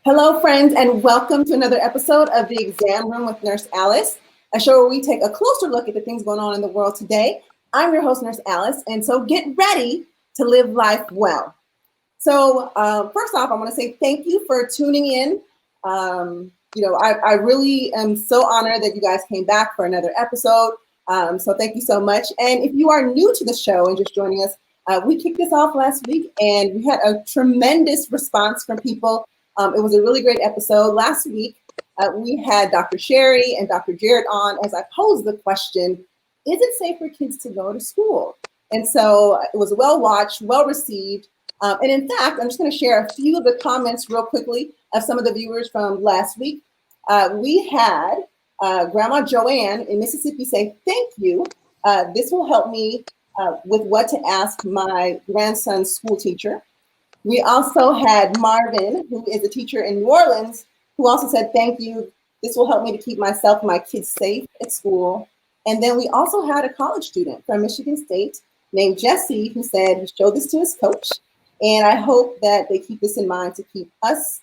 Hello, friends, and welcome to another episode of The Exam Room with Nurse Alice, a show where we take a closer look at the things going on in the world today. I'm your host, Nurse Alice, and so get ready to live life well. So first off, I want to say thank you for tuning in. I really am so honored that you guys came back for another episode. So thank you so much. And if you are new to the show and just joining us, we kicked this off last week, and we had a tremendous response from people. It was a really great episode. Last week, we had Dr. Sherry and Dr. Jared on as I posed the question, is it safe for kids to go to school? And so it was well watched, well received. And in fact, I'm just going to share a few of the comments real quickly of some of the viewers from last week. We had Grandma Joanne in Mississippi say, thank you. This will help me with what to ask my grandson's school teacher. We also had Marvin, who is a teacher in New Orleans, who also said, thank you. This will help me to keep myself and my kids safe at school. And then we also had a college student from Michigan State named Jesse, who said he showed this to his coach. And I hope that they keep this in mind to keep us,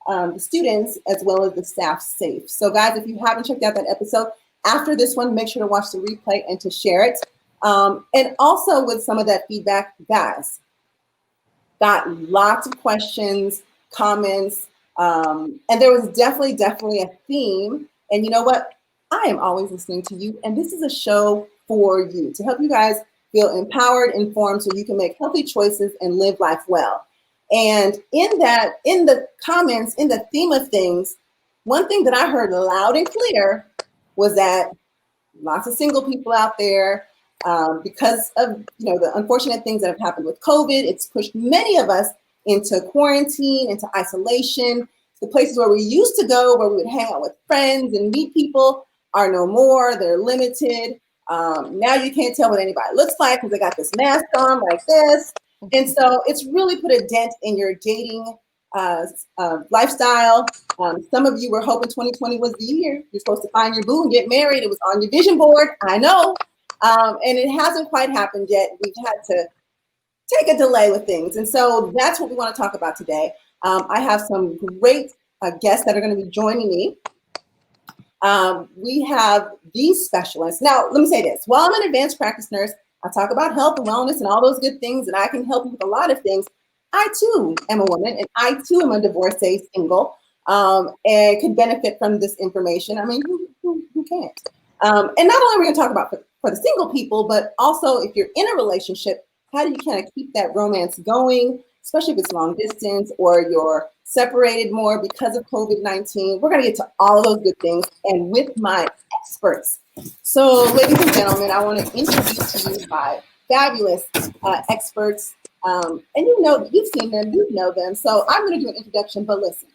the students, as well as the staff safe. So guys, if you haven't checked out that episode, after this one, make sure to watch the replay and to share it. And also with some of that feedback, guys, got lots of questions, comments, and there was definitely a theme. And you know what? I am always listening to you, and this is a show for you to help you guys feel empowered, informed, so you can make healthy choices and live life well. And in the comments, in the theme of things, one thing that I heard loud and clear was that lots of single people out there, because of the unfortunate things that have happened with COVID, it's pushed many of us into quarantine, into isolation. The places where we used to go, where we would hang out with friends and meet people, are no more. They're limited. Now you can't tell what anybody looks like because they got this mask on like this. And so it's really put a dent in your dating lifestyle. Some of you were hoping 2020 was the year. You're supposed to find your boo and get married. It was on your vision board. I know. And it hasn't quite happened yet. We've had to take a delay with things. And so that's what we want to talk about today. I have some great guests that are going to be joining me. We have these specialists. Now, let me say this. While I'm an advanced practice nurse, I talk about health and wellness and all those good things, and I can help you with a lot of things. I too am a woman, and I too am a divorcee single, and could benefit from this information. I mean, who can't? And not only are we going to talk about for the single people, but also if you're in a relationship, how do you kind of keep that romance going, especially if it's long distance or you're separated more because of COVID-19. We're going to get to all of those good things and with my experts. So ladies and gentlemen, I want to introduce to you my fabulous experts. And you've seen them, you know them. So I'm going to do an introduction, but listen,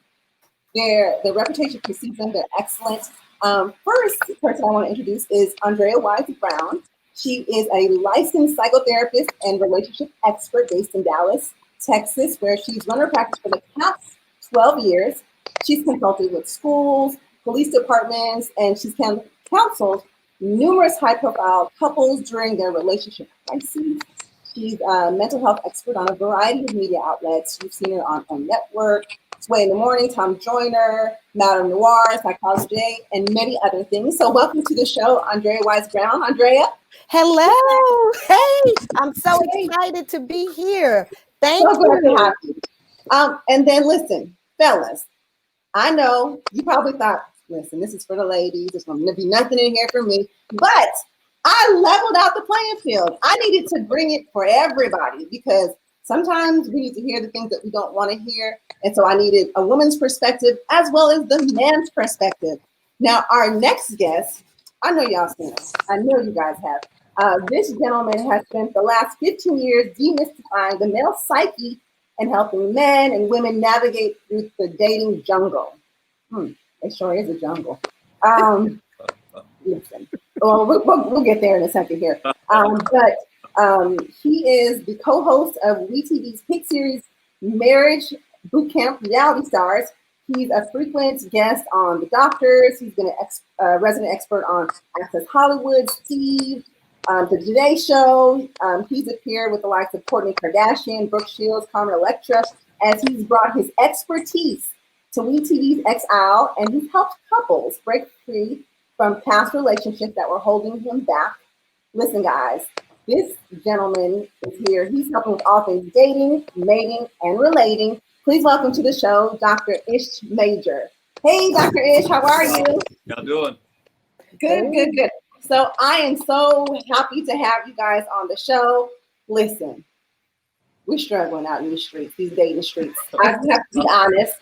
their reputation precedes them. They're excellent. First person I want to introduce is Andrea Wise Brown. She is a licensed psychotherapist and relationship expert based in Dallas, Texas, where she's run her practice for the past 12 years. She's consulted with schools, police departments, and she's counseled numerous high-profile couples during their relationship crises. She's a mental health expert on a variety of media outlets. You've seen her on Network, Sway in the Morning, Tom Joyner, Madame Noir, Psychology Today, and many other things. So welcome to the show, Andrea Wise Brown. Andrea. Hello. Hey, I'm so excited to be here. Thank you. Glad to have you. And then listen, fellas, I know you probably thought, listen, this is for the ladies. There's going to be nothing in here for me. But I leveled out the playing field. I needed to bring it for everybody because sometimes we need to hear the things that we don't want to hear. And so I needed a woman's perspective as well as the man's perspective. Now, our next guest, I know y'all seen this. I know you guys have. This gentleman has spent the last 15 years demystifying the male psyche and helping men and women navigate through the dating jungle. It sure is a jungle. Listen, well, we'll get there in a second here. But he is the co-host of WeTV's hit series, Marriage Boot Camp Reality Stars. He's a frequent guest on The Doctors. He's been a resident expert on Access Hollywood, Steve, The Today Show. He's appeared with the likes of Kourtney Kardashian, Brooke Shields, Carmen Electra, as he's brought his expertise to We TV's XL, and he's helped couples break free from past relationships that were holding him back. Listen, guys, this gentleman is here. He's helping with all things dating, mating, and relating. Please welcome to the show, Dr. Ish Major. Hey, Dr. Ish, how are you? Y'all doing? Good, good, good. So I am so happy to have you guys on the show. Listen, we're struggling out in these streets, these dating streets. I have to be honest.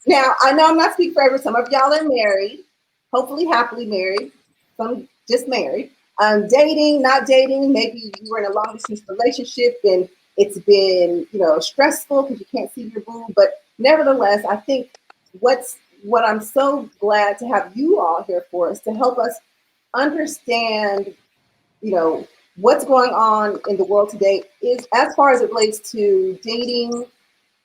Now, I know I'm not speaking for everyone. Some of y'all are married, hopefully happily married. Some just married. Dating, not dating. Maybe you were in a long distance relationship and it's been, stressful because you can't see your boo. But nevertheless, I think what I'm so glad to have you all here for is to help us understand, what's going on in the world today is as far as it relates to dating,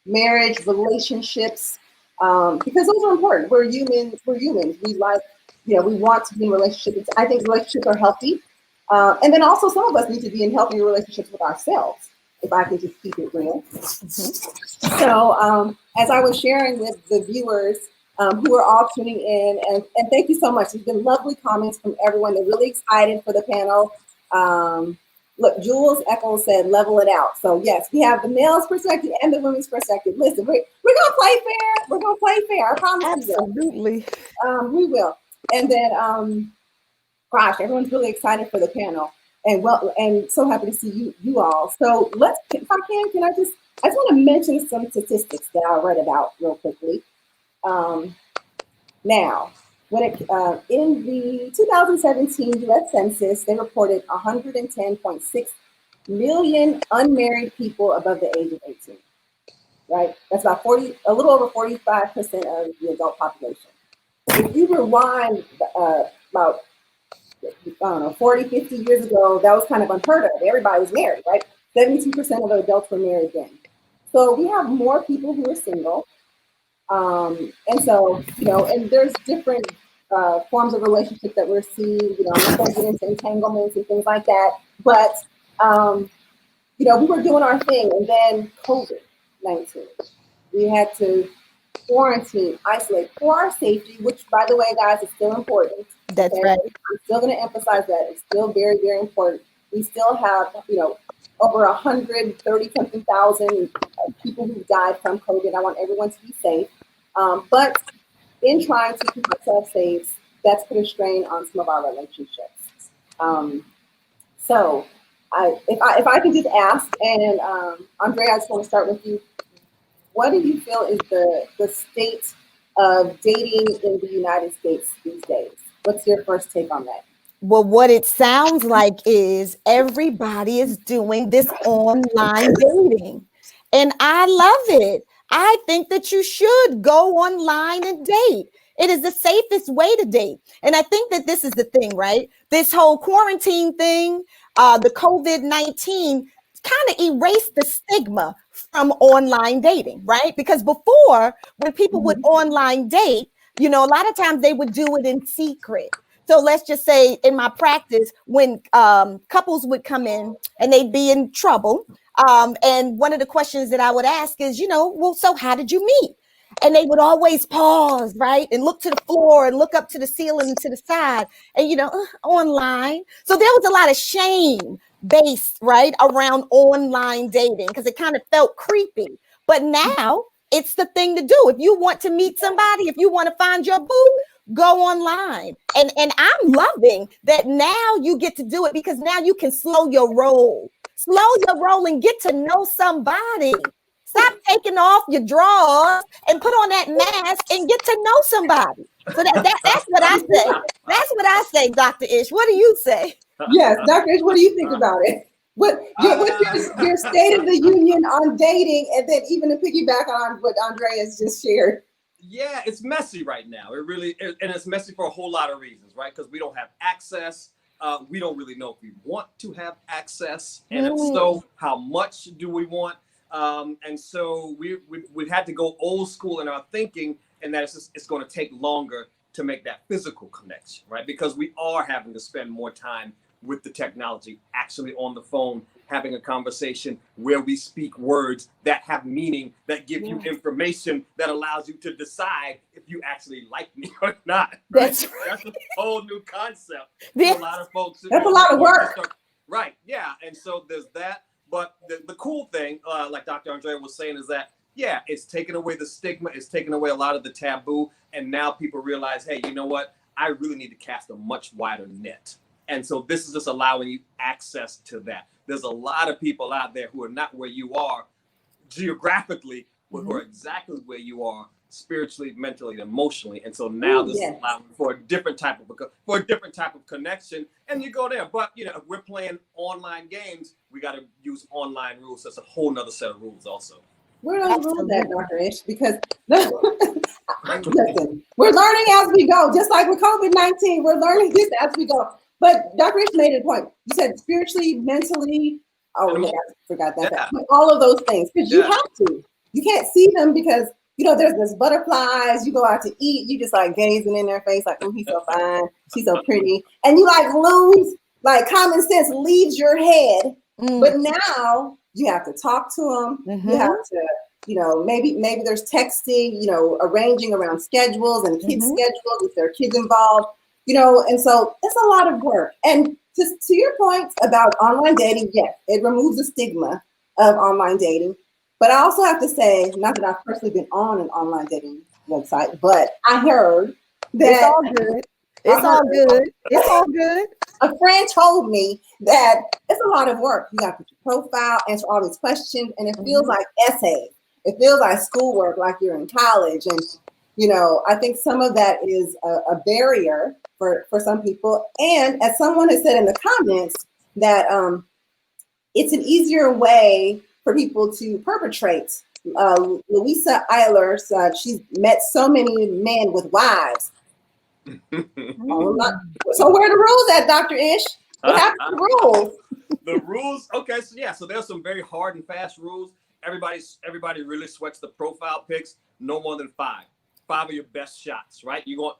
marriage, relationships, because those are important. We're humans. We like, we want to be in relationships. I think relationships are healthy. And then also some of us need to be in healthy relationships with ourselves, if I can just keep it real. Mm-hmm. So as I was sharing with the viewers who are all tuning in, and thank you so much. There's been lovely comments from everyone. They're really excited for the panel. Look, Jules Eccles said, level it out. So yes, we have the male's perspective and the women's perspective. Listen, we're gonna play fair. We're gonna play fair. I promise you. Absolutely. We will. And then, gosh, everyone's really excited for the panel, and so happy to see you all. So if I can I just want to mention some statistics that I read about real quickly. Now, in the 2017 U.S. Census, they reported 110.6 million unmarried people above the age of 18. Right, that's about a little over 45% of the adult population. If you rewind about 40, 50 years ago, that was kind of unheard of. Everybody was married, right? 72% of the adults were married then. So we have more people who are single. And so, and there's different forms of relationship that we're seeing, I'm not going to get into entanglements and things like that. But, we were doing our thing. And then COVID-19, we had to quarantine, isolate for our safety, which, by the way, guys, is still important. That's right. I'm still going to emphasize that. It's still very, very important. We still have, over 130 something thousand people who died from COVID. I want everyone to be safe. But in trying to keep ourselves safe, that's put a strain on some of our relationships. So if I can just ask, and Andrea, I just want to start with you. What do you feel is the state of dating in the United States these days? What's your first take on that? Well, what it sounds like is everybody is doing this online dating. And I love it. I think that you should go online and date. It is the safest way to date. And I think that this is the thing, right? This whole quarantine thing, the COVID-19 kind of erased the stigma from online dating, right? Because before, when people would online date, a lot of times they would do it in secret. So let's just say in my practice, when couples would come in and they'd be in trouble, and one of the questions that I would ask is, well, so how did you meet? And they would always pause, right? And look to the floor and look up to the ceiling and to the side and, online. So there was a lot of shame based, right, around online dating because it kind of felt creepy. But now it's the thing to do. If you want to meet somebody, if you want to find your boo, go online. And I'm loving that now you get to do it because now you can slow your roll and get to know somebody. Stop taking off your drawers and put on that mask and get to know somebody. So that's what I say. That's what I say, Dr. Ish. What do you say? Yes, Dr. Ish, what do you think about it? What's your state of the union on dating, and then even to piggyback on what Andrea's just shared? Yeah, it's messy right now. It really is, and it's messy for a whole lot of reasons, right? Because we don't have access. We don't really know if we want to have access, and if so, how much do we want? And so we had to go old school in our thinking, and that it's going to take longer to make that physical connection, right? Because we are having to spend more time with the technology, actually on the phone, having a conversation where we speak words that have meaning, that give you information that allows you to decide if you actually like me or not. Right? That's a whole new concept for a lot of folks. That's a lot of work. Right. Yeah. And so there's that. But the cool thing, like Dr. Andrea was saying, is that, yeah, it's taken away the stigma. It's taken away a lot of the taboo. And now people realize, hey, you know what? I really need to cast a much wider net. And so this is just allowing you access to that. There's a lot of people out there who are not where you are geographically, but who are exactly where you are spiritually, mentally, and emotionally. And so now this is allowing for a different type of connection. And you go there. But you know, if we're playing online games, we got to use online rules. That's a whole nother set of rules also. Where are those rules at, Dr. Ish? Because listen, we're learning as we go. Just like with COVID-19, we're learning this as we go. But Dr. Ish made a point. You said spiritually, mentally. Oh, yeah, I forgot that. Yeah. All of those things, because you have to. You can't see them because, you know, there's butterflies. You go out to eat, you just like gazing in their face, like, oh, he's so fine, she's so pretty, and you like lose, like common sense leaves your head. But now you have to talk to them. You have to, you know, maybe there's texting, you know, arranging around schedules and kids' schedules if there are kids involved, you know, and so it's a lot of work. And just to your point about online dating, yes, it removes the stigma of online dating. But I also have to say, not that I've personally been on an online dating website, but I heard that it's all good. It's all good. It's all good. A friend told me that it's a lot of work. You got to put your profile, answer all these questions, and it feels like essays. It feels like schoolwork, like you're in college. And, you know, I think some of that is a barrier for some people. And as someone has said in the comments, that it's an easier way for people to perpetrate. Louisa Eiler, she's met so many men with wives. So where are the rules at, Dr. Ish? What happened to the rules? The rules, okay, so yeah, so there's some very hard and fast rules. Everybody really sweats the profile pics, no more than 5. 5 of your best shots, right? You want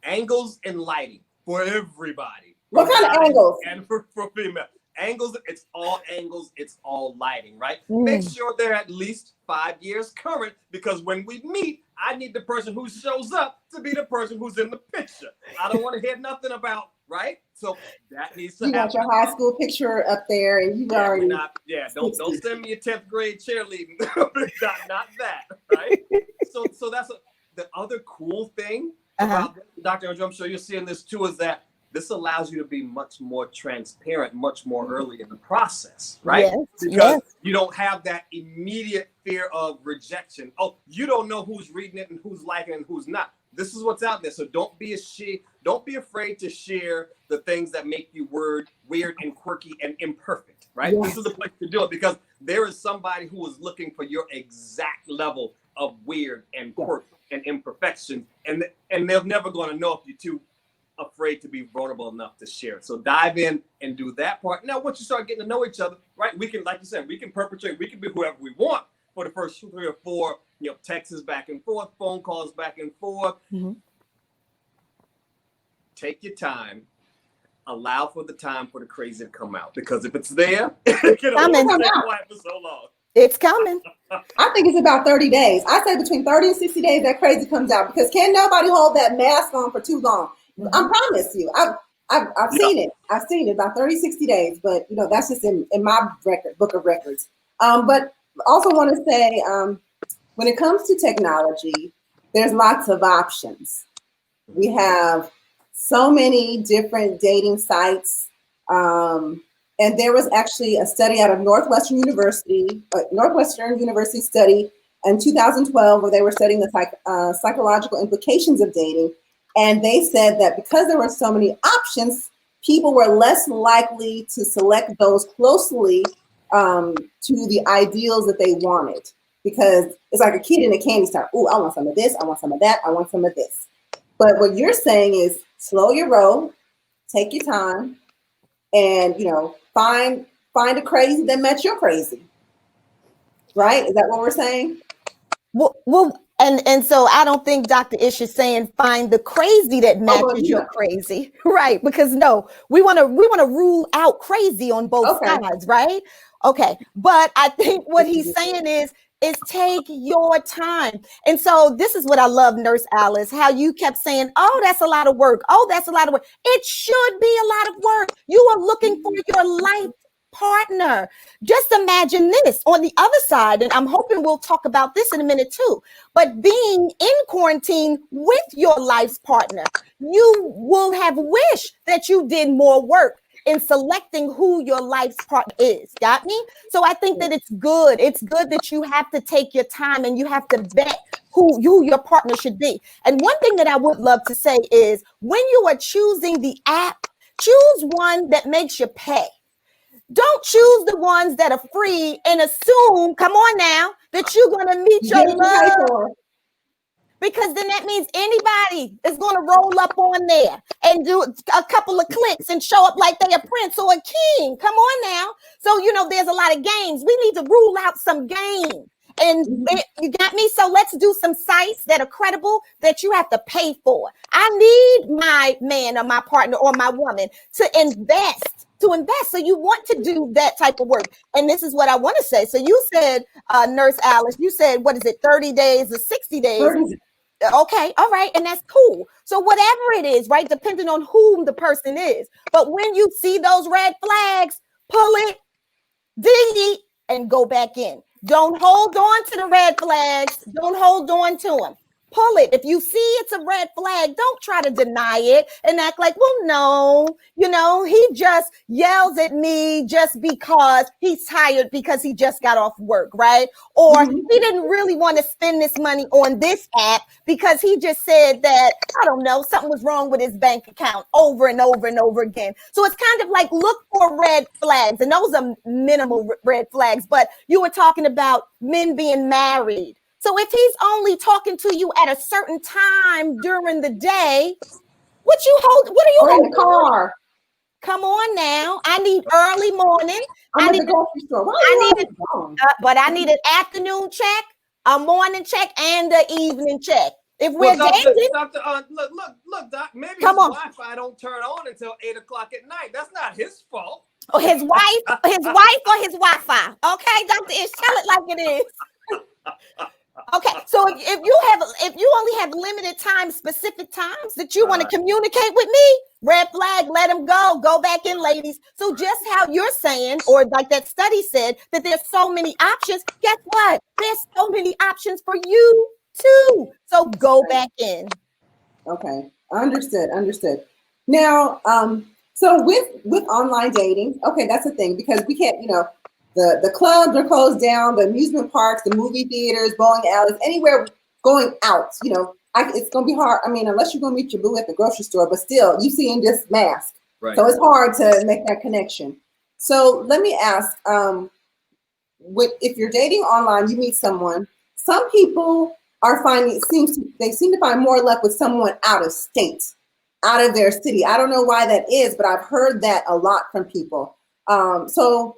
angles and lighting for everybody. What kind of angles? And for female. Angles, it's all lighting, right? Make sure they're at least 5 years current, because when we meet, I need the person who shows up to be the person who's in the picture. I don't want to hear nothing about, right? So that needs to happen. You got your high school picture up there, and you already don't send me a 10th grade cheerleading. not that, right? So that's the other cool thing about Dr. Andrew, I'm sure you're seeing this too, is that this allows you to be much more transparent, much more early in the process, right? Yes, because you don't have that immediate fear of rejection. Oh, you don't know who's reading it and who's liking it and who's not. This is what's out there. So don't be afraid to share the things that make you weird and quirky and imperfect, right? Yes. This is the place to do it, because there is somebody who is looking for your exact level of weird and quirk and imperfection, and they're never going to know if you're too afraid to be vulnerable enough to share it. So dive in and do that part. Now, once you start getting to know each other, right, we can, like you said, we can be whoever we want for the first 3 or 4, you know, texts back and forth, phone calls back and forth. Take your time. Allow for the time for the crazy to come out, because if it's there, it can only stay quiet for so long. It's coming. I think it's about 30 days. I say between 30 and 60 days that crazy comes out, because can't nobody hold that mask on for too long. I promise you, I've seen it. I've seen it about 30, 60 days, but you know, that's just in my book of records. But also want to say, when it comes to technology, there's lots of options. We have so many different dating sites. And there was actually a study out of Northwestern University study in 2012, where they were studying the psychological implications of dating. And they said that because there were so many options, people were less likely to select those closely to the ideals that they wanted. Because it's like a kid in a candy store. Oh, I want some of this. I want some of that. I want some of this. But what you're saying is slow your roll, take your time, and, you know, find a crazy that match your crazy. Right? Is that what we're saying? Well, And so I don't think Dr. Ish is saying find the crazy that matches your crazy, right? Because no, we want to rule out crazy on both sides, right? Okay, but I think what he's saying is take your time. And so this is what I love, Nurse Alice, how you kept saying, oh, that's a lot of work. Oh, that's a lot of work. It should be a lot of work. You are looking for your life partner. Just imagine this on the other side, and I'm hoping we'll talk about this in a minute too, but being in quarantine with your life's partner, you will have wished that you did more work in selecting who your life's partner is. Got me? So I think that it's good. It's good that you have to take your time and you have to vet who your partner should be. And one thing that I would love to say is when you are choosing the app, choose one that makes you pay. Don't choose the ones that are free and assume, come on now, that you're going to meet your love. Because then that means anybody is going to roll up on there and do a couple of clicks and show up like they're a prince or a king. Come on now. So, there's a lot of games. We need to rule out some games. And you got me? So let's do some sites that are credible that you have to pay for. I need my man or my partner or my woman to invest. So you want to do that type of work. And this is what I want to say. So you said, Nurse Alice, you said, what is it, 30 days or 60 days? 30. Okay, all right, and that's cool. So whatever it is, right, depending on whom the person is. But when you see those red flags, pull it, delete, and go back in. Don't hold on to the red flags. Don't hold on to them. Pull it. If you see it's a red flag, don't try to deny it and act like, well, no, he just yells at me just because he's tired because he just got off work, right? Or he didn't really want to spend this money on this app because he just said that, I don't know, something was wrong with his bank account over and over and over again. So it's kind of like look for red flags, and those are minimal red flags, but you were talking about men being married. So if he's only talking to you at a certain time during the day, what are you holding? In the car. Come on now. I need early morning. I'm at the grocery store. But I need an afternoon check, a morning check, and an evening check. If we're dating, look, Doc. Maybe his Wi-Fi don't turn on until 8 o'clock at night. That's not his fault. Oh, his wife or his Wi-Fi. Okay, Dr. Ish, tell it like it is. Okay, so if you only have limited time, specific times that you want to communicate with me, red flag, let him go back in, ladies. So just how you're saying, or like that study said, that there's so many options, guess what? There's so many options for you too. So go back in. Okay, understood. Now, so with online dating, okay, that's the thing, because we can't, the clubs are closed down, the amusement parks, the movie theaters, bowling alleys, anywhere going out, it's going to be hard. I mean, unless you're going to meet your boo at the grocery store, but still, you see in this mask. Right. So it's hard to make that connection. So let me ask, if you're dating online, you meet someone, some people are they seem to find more luck with someone out of state, out of their city. I don't know why that is, but I've heard that a lot from people. So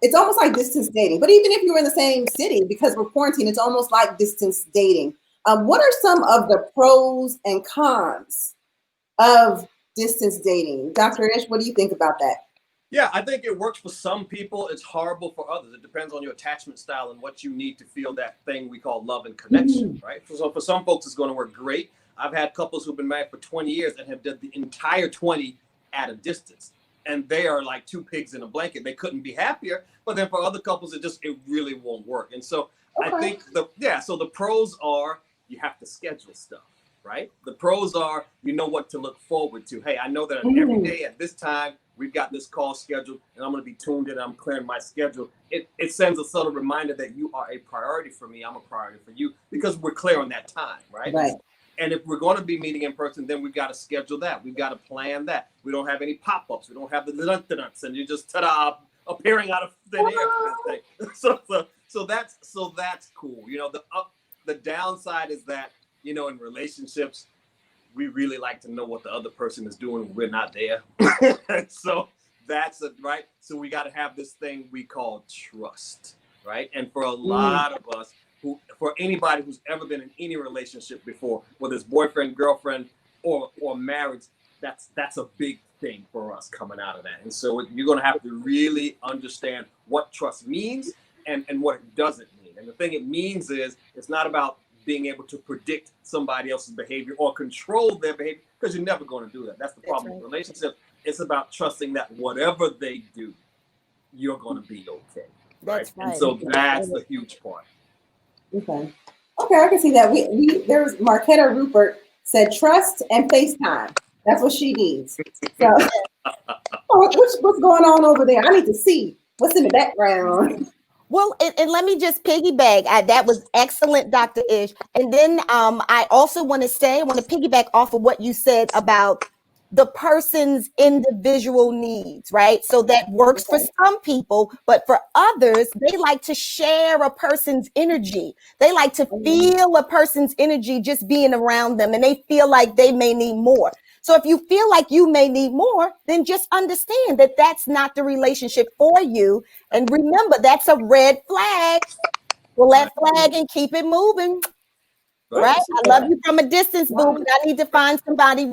it's almost like distance dating, but even if you're in the same city, because we're quarantined, it's almost like distance dating. What are some of the pros and cons of distance dating? Dr. Ish, what do you think about that? Yeah, I think it works for some people. It's horrible for others. It depends on your attachment style and what you need to feel that thing we call love and connection, right? So for some folks, it's going to work great. I've had couples who've been married for 20 years and have done the entire 20 at a distance. And they are like two pigs in a blanket. They couldn't be happier. But then for other couples, it really won't work. And so I think so the pros are you have to schedule stuff, right? The pros are you know what to look forward to. Hey, I know that every day at this time, we've got this call scheduled and I'm going to be tuned in. I'm clearing my schedule. It sends a subtle reminder that you are a priority for me. I'm a priority for you because we're clear on that time, right? Right. And if we're going to be meeting in person, then we've got to schedule that. We've got to plan that. We don't have any pop-ups. We don't have the dun-dun-duns, and you're just appearing out of thin air kind of thing. So that's cool. The downside is that in relationships, we really like to know what the other person is doing when we're not there. So that's it, right. So we got to have this thing we call trust, right? And for a lot of us for anybody who's ever been in any relationship before, whether it's boyfriend, girlfriend, or marriage, that's a big thing for us coming out of that. And so you're going to have to really understand what trust means and what it doesn't mean. And the thing it means is it's not about being able to predict somebody else's behavior or control their behavior, because you're never going to do that. That's the problem with relationships. It's about trusting that whatever they do, you're going to be okay. Right? And so that's the huge part. Okay, I can see that. There's Marquetta Rupert said trust and FaceTime. That's what she needs. So what's going on over there? I need to see what's in the background. Well, and let me just piggyback. That was excellent, Dr. Ish. And then I also want to piggyback off of what you said about the person's individual needs, right? So that works for some people, but for others, they like to share a person's energy. They like to feel a person's energy just being around them, and they feel like they may need more. So if you feel like you may need more, then just understand that that's not the relationship for you. And remember, that's a red flag. Pull that flag and keep it moving. Right? I love you from a distance, boo, but I need to find somebody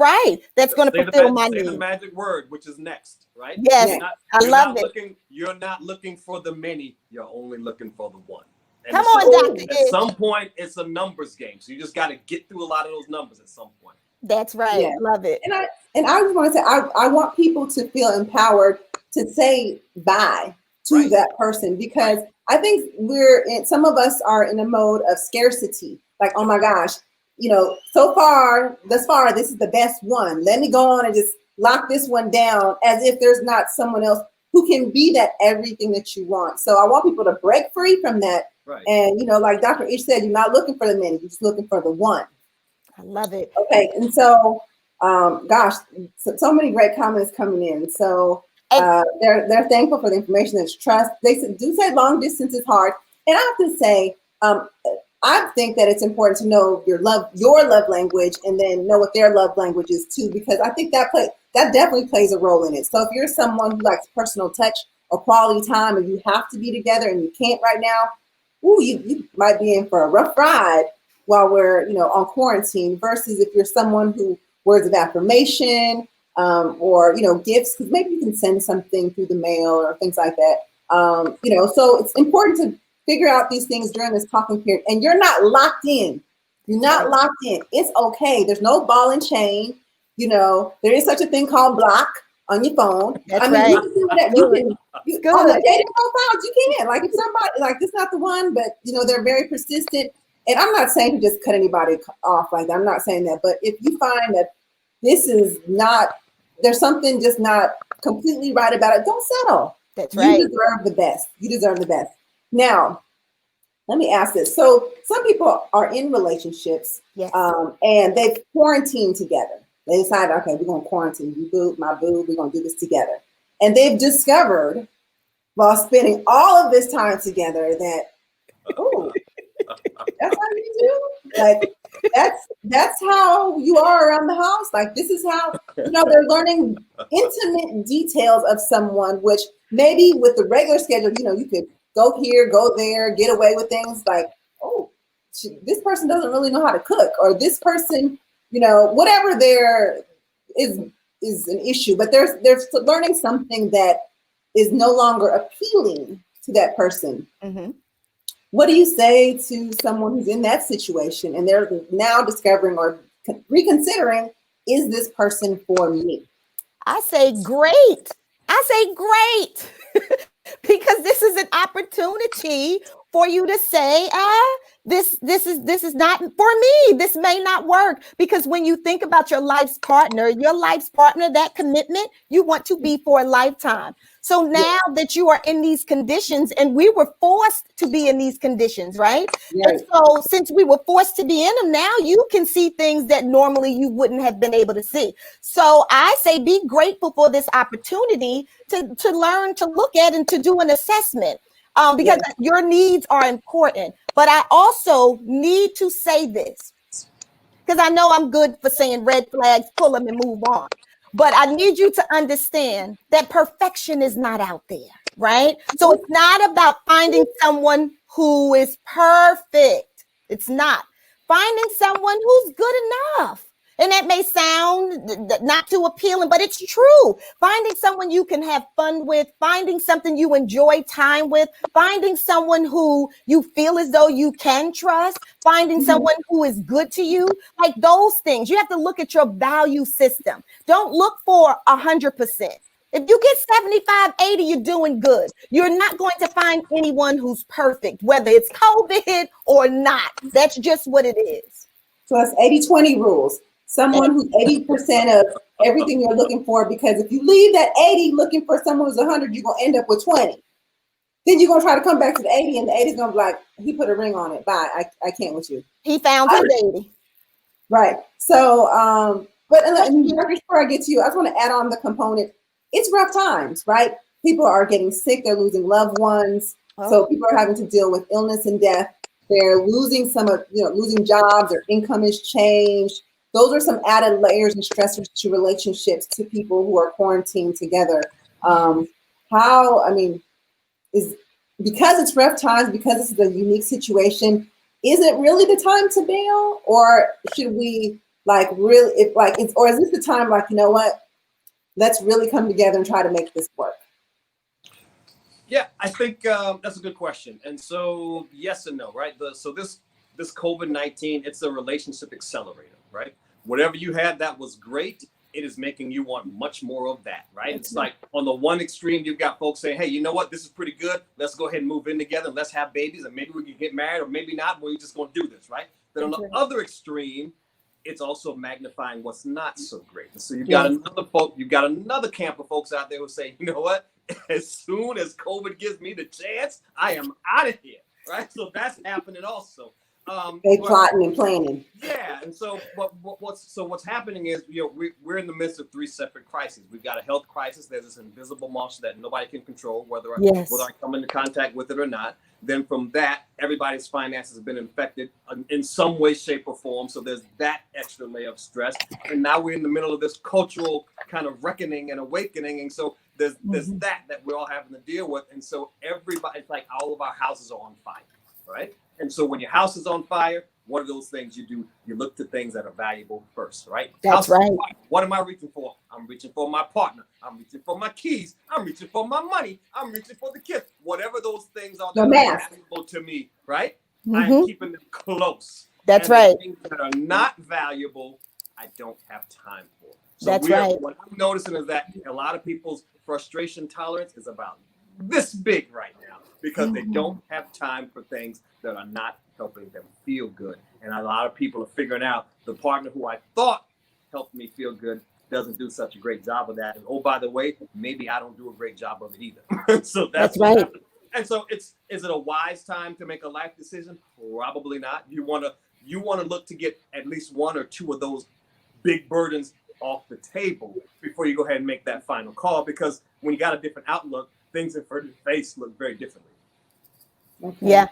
that's going to fulfill my needs. Say the magic word, which is next, right? Yes, I love it. You're not looking for the many, you're only looking for the one. And Come on, Dr. At some point, it's a numbers game. So you just got to get through a lot of those numbers at some point. That's right. Yeah. Love it. And I just want to say, I want people to feel empowered to say bye to that person, because I think some of us are in a mode of scarcity. Like, oh my gosh, thus far, this is the best one. Let me go on and just lock this one down, as if there's not someone else who can be that everything that you want. So I want people to break free from that. Right. And, like Dr. Ish said, you're not looking for the many, you're just looking for the one. I love it. Okay. And so, so many great comments coming in. So they're thankful for the information. There's trust. They do say long distance is hard. And I have to say, I think that it's important to know your love language, and then know what their love language is too, because I think that definitely plays a role in it. So if you're someone who likes personal touch or quality time, and you have to be together and you can't right now, you might be in for a rough ride while we're on quarantine. Versus if you're someone who words of affirmation or gifts, because maybe you can send something through the mail or things like that. So it's important to figure out these things during this talking period, and you're not locked in. You're not locked in. It's okay. There's no ball and chain. There is such a thing called block on your phone. That's right. You can do that. On the dating profiles, you can. Like, if somebody, like, this is not the one, but they're very persistent. And I'm not saying to just cut anybody off like that. I'm not saying that. But if you find that this is not, there's something just not completely right about it, don't settle. That's right. You deserve the best. You deserve the best. Now, let me ask this. So some people are in relationships, and they've quarantined together. They decided, okay, we're going to quarantine. You boo, my boo, we're going to do this together. And they've discovered, while spending all of this time together, that, that's how you do? Like, that's how you are around the house? Like, this is how, they're learning intimate details of someone, which maybe with the regular schedule, you could go here, go there, get away with things like, this person doesn't really know how to cook, or this person, whatever there is an issue, but they're learning something that is no longer appealing to that person. Mm-hmm. What do you say to someone who's in that situation and they're now discovering or reconsidering, is this person for me? I say great. Because this is an opportunity for you to say, this is not for me. This may not work. Because when you think about your life's partner, that commitment, you want to be for a lifetime. So now that you are in these conditions, and we were forced to be in these conditions, right? And so since we were forced to be in them, now you can see things that normally you wouldn't have been able to see. So I say be grateful for this opportunity to learn, to look at, and to do an assessment. Because your needs are important. But I also need to say this, because I know I'm good for saying red flags, pull them and move on. But I need you to understand that perfection is not out there, right? So it's not about finding someone who is perfect. It's not. Finding someone who's good enough. And that may sound not too appealing, but it's true. Finding someone you can have fun with, finding something you enjoy time with, finding someone who you feel as though you can trust, finding someone who is good to you, like those things. You have to look at your value system. Don't look for 100%. If you get 75, 80, you're doing good. You're not going to find anyone who's perfect, whether it's COVID or not. That's just what it is. So it's 80-20 rules. Someone who's 80% of everything you're looking for, because if you leave that 80 looking for someone who's 100, you're going to end up with 20. Then you're going to try to come back to the 80, and the 80 is going to be like, he put a ring on it. Bye. I can't with you. He found his 80. Right. So, but before I get to you, I just want to add on the component. It's rough times, right? People are getting sick. They're losing loved ones. So people are having to deal with illness and death. They're losing losing jobs. Their income is changed. Those are some added layers and stressors to relationships, to people who are quarantined together. Is because it's rough times, because this is a unique situation, is it really the time to bail? Or should we or is this the time, like, you know what? Let's really come together and try to make this work. Yeah, I think that's a good question. And so, yes and no, right? So this COVID-19, it's a relationship accelerator, right? Whatever you had that was great, it is making you want much more of that, right? It's like on the one extreme, you've got folks saying, hey, you know what? This is pretty good. Let's go ahead and move in together. And let's have babies, and maybe we can get married, or maybe not. We're just going to do this, right? Then on the other extreme, it's also magnifying what's not so great. And so you've got another camp of folks out there who say, you know what? As soon as COVID gives me the chance, I am out of here, right? So that's happening also. They plotting and planning. Yeah, and so what's happening is, we're in the midst of three separate crises. We've got a health crisis. There's this invisible monster that nobody can control, whether I come into contact with it or not. Then from that, everybody's finances have been infected in some way, shape, or form. So there's that extra layer of stress. And now we're in the middle of this cultural kind of reckoning and awakening. And so there's that we're all having to deal with. And so everybody, it's like all of our houses are on fire, right? And so when your house is on fire, what are those things you do? You look to things that are valuable first, right? That's right. What am I reaching for? I'm reaching for my partner. I'm reaching for my keys. I'm reaching for my money. I'm reaching for the kids. Whatever those things are that are valuable to me, right? I'm keeping them close. That's right. Things that are not valuable, I don't have time for. So that's right. What I'm noticing is that a lot of people's frustration tolerance is about this big right now, because they don't have time for things that are not helping them feel good. And a lot of people are figuring out the partner who I thought helped me feel good doesn't do such a great job of that. And oh, by the way, maybe I don't do a great job of it either. So that's right. Happens. And so is it a wise time to make a life decision? Probably not. You want to look to get at least one or two of those big burdens off the table before you go ahead and make that final call, because when you got a different outlook, things in front of your face look very differently. Okay. Yeah.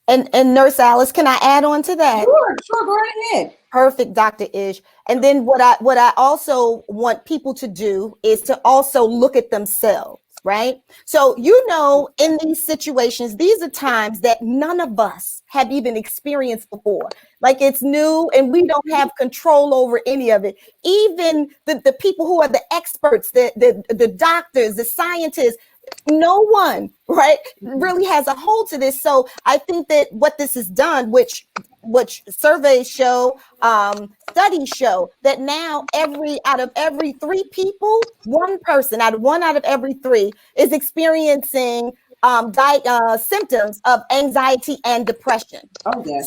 And Nurse Alice, can I add on to that? Sure, go right ahead. Perfect, Dr. Ish. And then what I also want people to do is to also look at themselves, right? So, in these situations, these are times that none of us have even experienced before. Like, it's new and we don't have control over any of it. Even the people who are the experts, the doctors, the scientists, no one, right, really has a hold to this. So I think that what this has done, which surveys show, studies show, that now out of every three people, one out of every three is experiencing symptoms of anxiety and depression. Oh, yes.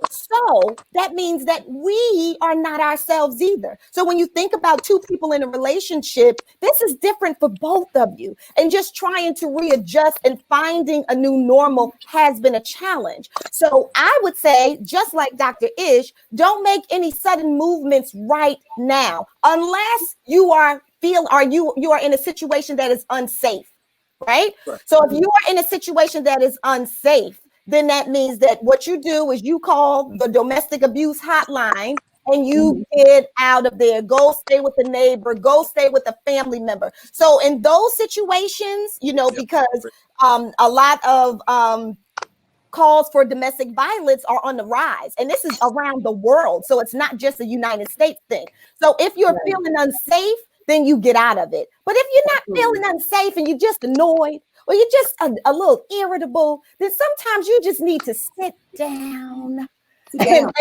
So that means that we are not ourselves either. So when you think about two people in a relationship, this is different for both of you. And just trying to readjust and finding a new normal has been a challenge. So I would say, just like Dr. Ish, don't make any sudden movements right now, unless you are in a situation that is unsafe. Right? So if you are in a situation that is unsafe, then that means that what you do is you call the domestic abuse hotline and you get out of there. Go stay with a neighbor, go stay with a family member. So in those situations, because a lot of calls for domestic violence are on the rise. And this is around the world. So it's not just a United States thing. So if you're feeling unsafe, then you get out of it. But if you're not feeling unsafe and you're just annoyed or you're just a little irritable, then sometimes you just need to sit down and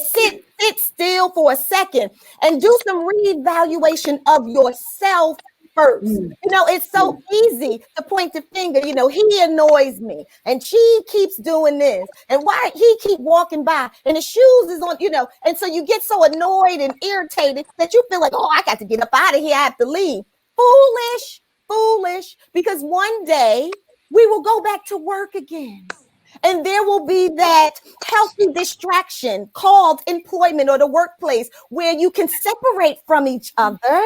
sit still for a second and do some reevaluation of yourself first. You know, it's so easy to point the finger, you know, he annoys me and she keeps doing this and why he keep walking by and his shoes is on, you know, and so you get so annoyed and irritated that you feel like, oh, I got to get up out of here, I have to leave. Foolish, because one day we will go back to work again. And there will be that healthy distraction called employment or the workplace where you can separate from each other,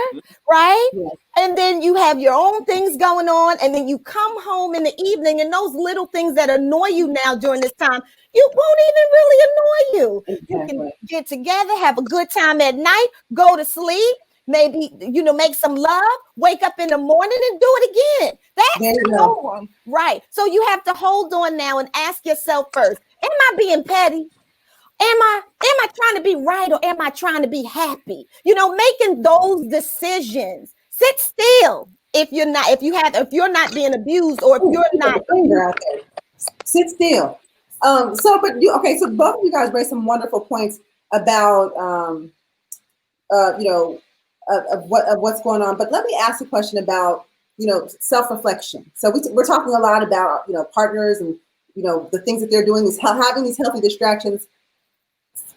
right? Yes. And then you have your own things going on. And then you come home in the evening and those little things that annoy you now during this time, you won't even really annoy you. Exactly. You can get together, have a good time at night, go to sleep. Maybe, you know, make some love, wake up in the morning and do it again. That's the norm, right? So you have to hold on now and ask yourself first, am I being petty? Am I trying to be right or am I trying to be happy? You know, making those decisions. Sit still if you're not being abused or if you're not. Sit still. So both of you guys raised some wonderful points about of what's going on. But let me ask a question about, you know, self-reflection. So we're talking a lot about, you know, partners and, you know, the things that they're doing is having these healthy distractions.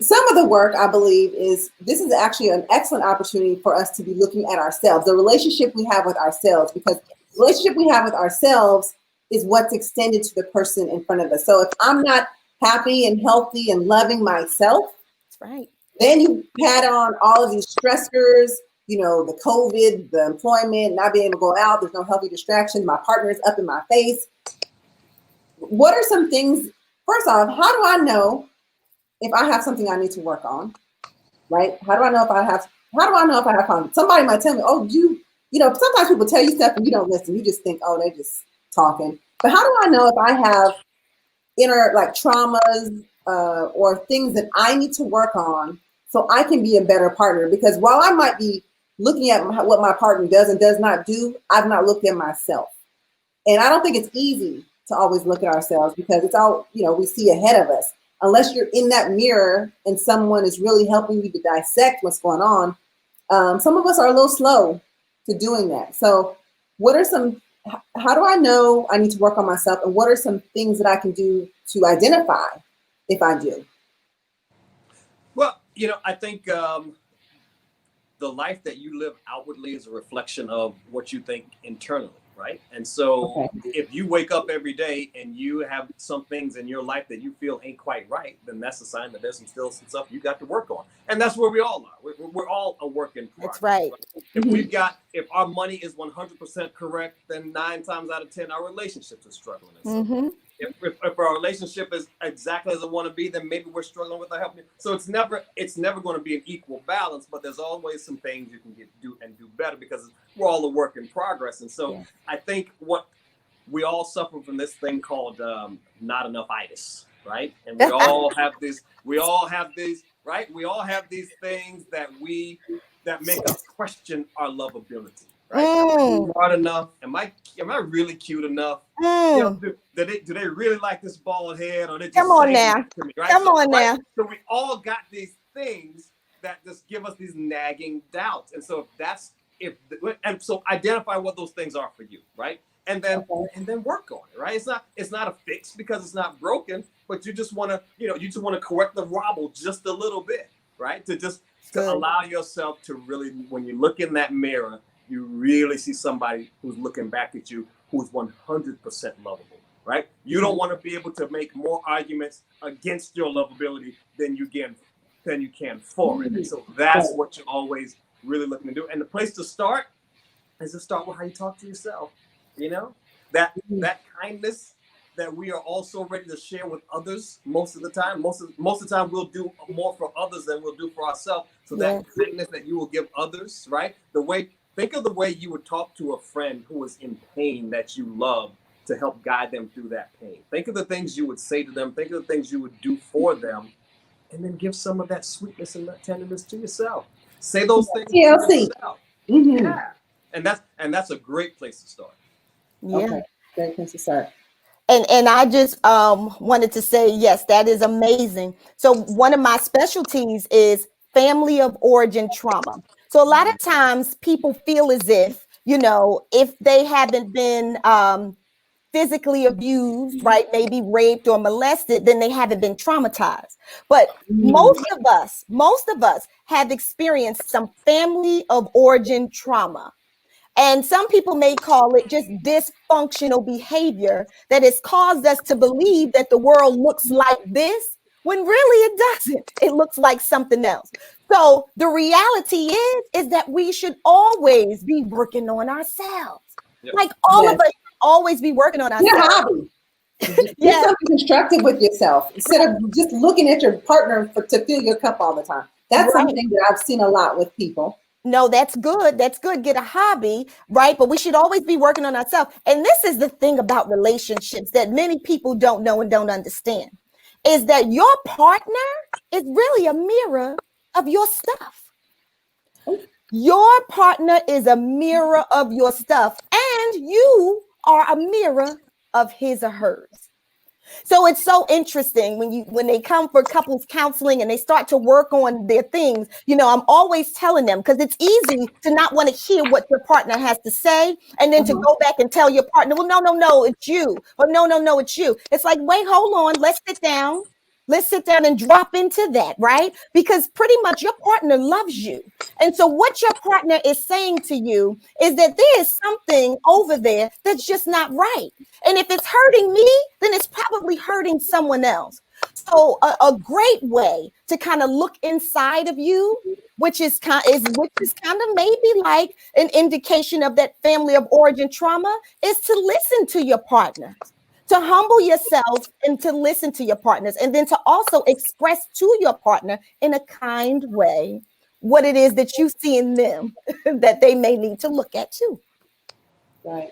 Some of the work, I believe, this is actually an excellent opportunity for us to be looking at ourselves, the relationship we have with ourselves, because the relationship we have with ourselves is what's extended to the person in front of us. So if I'm not happy and healthy and loving myself, that's right. Then you add on all of these stressors, you know, the COVID, the employment, not being able to go out, there's no healthy distraction, my partner's up in my face. What are some things, first off, how do I know if I have something I need to work on, right? How do I know if I have conflict? Somebody might tell me, oh, you know, sometimes people tell you stuff and you don't listen. You just think, oh, they're just talking. But how do I know if I have inner like traumas or things that I need to work on so I can be a better partner? Because while I might be looking at what my partner does and does not do, I've not looked at myself. And I don't think it's easy to always look at ourselves because it's all, you know, we see ahead of us. Unless you're in that mirror and someone is really helping you to dissect what's going on, some of us are a little slow to doing that. So how do I know I need to work on myself, and what are some things that I can do to identify if I do? Well, you know, I think the life that you live outwardly is a reflection of what you think internally, right? And so if you wake up every day and you have some things in your life that you feel ain't quite right, then that's a sign that there's some stuff you got to work on. And that's where we all are. We're all a work in progress. That's right. If our money is 100% correct, then 9 times out of 10, our relationships are struggling. If our relationship is exactly as I want to be, then maybe we're struggling with our help. So it's never going to be an equal balance, but there's always some things you can do better because we're all a work in progress. And so I think what we all suffer from this thing called not enough-itis, right? And we all have these, right? We all have these things that make us question our lovability. Right? Am I smart enough? Am I really cute enough? You know, do they really like this bald head, or they just come on now? To me, right? Now. So we all got these things that just give us these nagging doubts, and so so identify what those things are for you, right? And then work on it, right? It's not a fix because it's not broken, but you just want to correct the wobble just a little bit, right? To allow yourself to really, when you look in that mirror, you really see somebody who's looking back at you who's 100% lovable, right? You don't want to be able to make more arguments against your lovability than you can for it. And so that's what you're always really looking to do. And the place to start is to start with how you talk to yourself. You know, that kindness that we are also ready to share with others most of the time. Most of the time we'll do more for others than we'll do for ourselves. So that kindness that you will give others, right? Think of the way you would talk to a friend who is in pain that you love to help guide them through that pain. Think of the things you would say to them. Think of the things you would do for them, and then give some of that sweetness and that tenderness to yourself. Say those things to yourself. Mm-hmm. Yeah, and that's a great place to start. Yeah. Okay, great place to start. And I just wanted to say, yes, that is amazing. So one of my specialties is family of origin trauma. So a lot of times people feel as if, if they haven't been physically abused, right, maybe raped or molested, then they haven't been traumatized. But most of us have experienced some family of origin trauma. And some people may call it just dysfunctional behavior that has caused us to believe that the world looks like this when really it doesn't. It looks like something else. So the reality is that we should always be working on ourselves. Yep. Like all of us should always be working on ourselves. Your hobby. Do something constructive with yourself instead of just looking at your partner to fill your cup all the time. That's something that I've seen a lot with people. No, that's good. That's good. Get a hobby, right? But we should always be working on ourselves. And this is the thing about relationships that many people don't know and don't understand, is that your partner is really a mirror of your stuff. Your partner is a mirror of your stuff, and you are a mirror of his or hers. So it's so interesting when they come for couples counseling and they start to work on their things. I'm always telling them, because it's easy to not want to hear what your partner has to say and then to go back and tell your partner, well, no, it's you. Or no, it's you. It's like, wait, hold on. Let's sit down. Let's sit down and drop into that, right? Because pretty much your partner loves you. And so what your partner is saying to you is that there is something over there that's just not right. And if it's hurting me, then it's probably hurting someone else. So a great way to kind of look inside of you, which is kind of maybe like an indication of that family of origin trauma, is to listen to your partners. To humble yourself and to listen to your partners, and then to also express to your partner in a kind way what it is that you see in them that they may need to look at too. Right.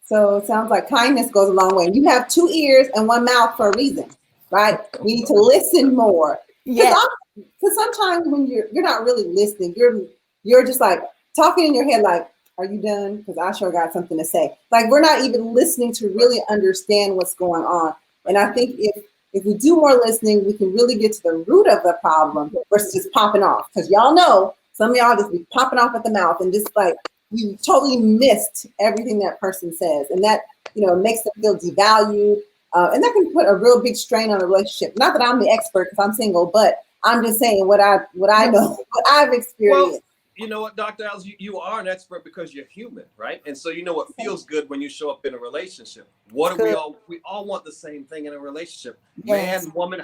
So it sounds like kindness goes a long way. You have 2 ears and 1 mouth for a reason, right? We need to listen more. Yeah. Because sometimes when you're not really listening, you're just like talking in your head, like, are you done? Because I sure got something to say. Like, we're not even listening to really understand what's going on. And I think if we do more listening, we can really get to the root of the problem versus just popping off. Because y'all know, some of y'all just be popping off at the mouth and just like, you totally missed everything that person says. And that, makes them feel devalued. And that can put a real big strain on a relationship. Not that I'm the expert because I'm single, but I'm just saying what I know, what I've experienced. Well, you know what, Dr. Alice, you are an expert because you're human, right? And so you know what feels good when you show up in a relationship. What do we all want the same thing in a relationship. Yes. Man, woman,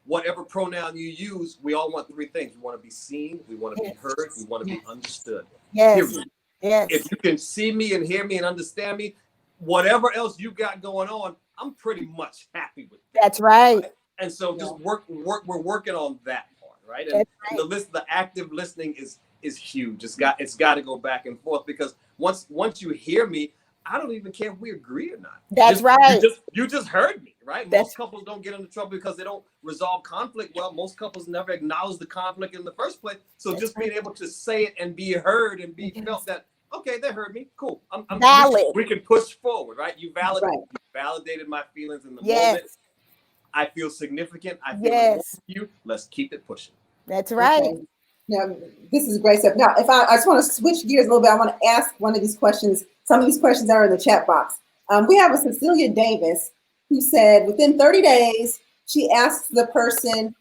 whatever pronoun you use, we all want 3 things. We want to be seen, we want to be heard, we want to be understood. Yes. Period. Yes. If you can see me and hear me and understand me, whatever else you got going on, I'm pretty much happy with that. That's right. And so just we're working on that part, right? And the active listening is huge. It's got to go back and forth, because once you hear me, I don't even care if we agree or not. That's right. You just heard me, right? Most couples don't get into trouble because they don't resolve conflict well. Most couples never acknowledge the conflict in the first place. So just being able to say it and be heard and be felt that, okay, they heard me. Cool. I'm valid. We can push forward, right? You validated my feelings in the moment. I feel significant. I feel important to you. Let's keep it pushing. That's right. Okay. Now, this is great stuff. Now, if I just want to switch gears a little bit, I want to ask one of these questions. Some of these questions are in the chat box. We have a Cecilia Davis who said within 30 days, she asks the person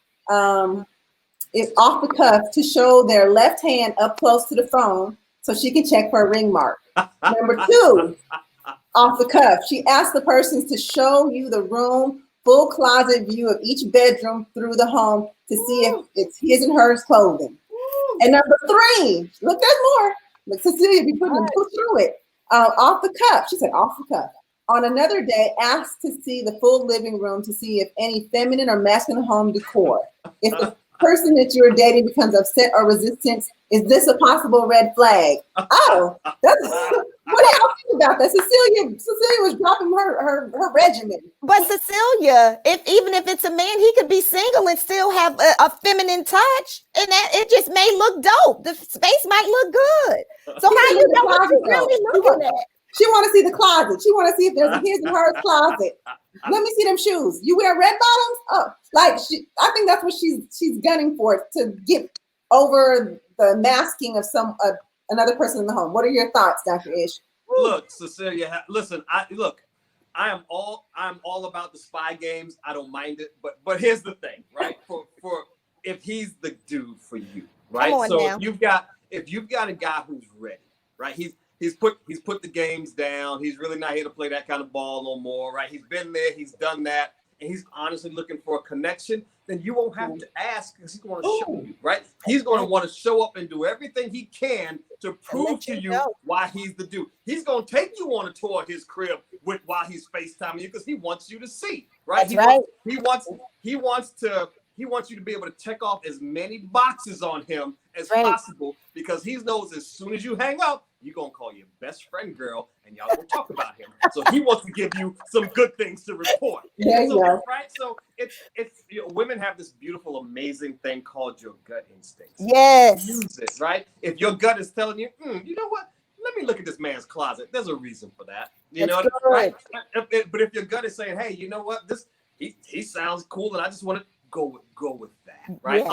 if off the cuff to show their left hand up close to the phone so she can check for a ring mark. Number 2, off the cuff, she asks the persons to show you the room, full closet view of each bedroom through the home to see if it's his and hers clothing. And number 3, look, there's more. Look, Cecilia be putting them through it. Off the cuff, she said off the cuff. On another day, asked to see the full living room to see if any feminine or masculine home decor. If the person that you're dating becomes upset or resistant Is this a possible red flag? Oh, that's what do y'all think about that? Cecilia was dropping her regimen. But Cecilia, even if it's a man, he could be single and still have a feminine touch, and that it just may look dope. The space might look good. So how you know what you're really looking at? She want to see the closet. She want to see if there's a his and hers closet. Let me see them shoes. You wear red bottoms? Oh, I think that's what she's gunning for, to get over the masking of another person in the home. What are your thoughts, Dr. Ish? Look, Cecilia, listen, I am all about the spy games. I don't mind it, but here's the thing, right? For if he's the dude for you, right? So now. if you've got a guy who's ready, right? He's put the games down. He's really not here to play that kind of ball no more, right? He's been there, he's done that, and he's honestly looking for a connection. Then you won't have to ask, because he's going to show you, right? He's going to want to show up and do everything he can to prove to you why he's the dude. He's going to take you on a tour of his crib while he's FaceTiming you, because he wants you to see, right? He wants you to be able to check off as many boxes on him as possible, because he knows as soon as you hang up, you're going to call your best friend girl and y'all going to talk about him. So he wants to give you some good things to report. Right? So it's women have this beautiful, amazing thing called your gut instinct. Yes. Use it, right? If your gut is telling you, you know what? Let me look at this man's closet. There's a reason for that. You know, right? But if your gut is saying, hey, you know what? He sounds cool, and I just want to go with that, right? Yeah.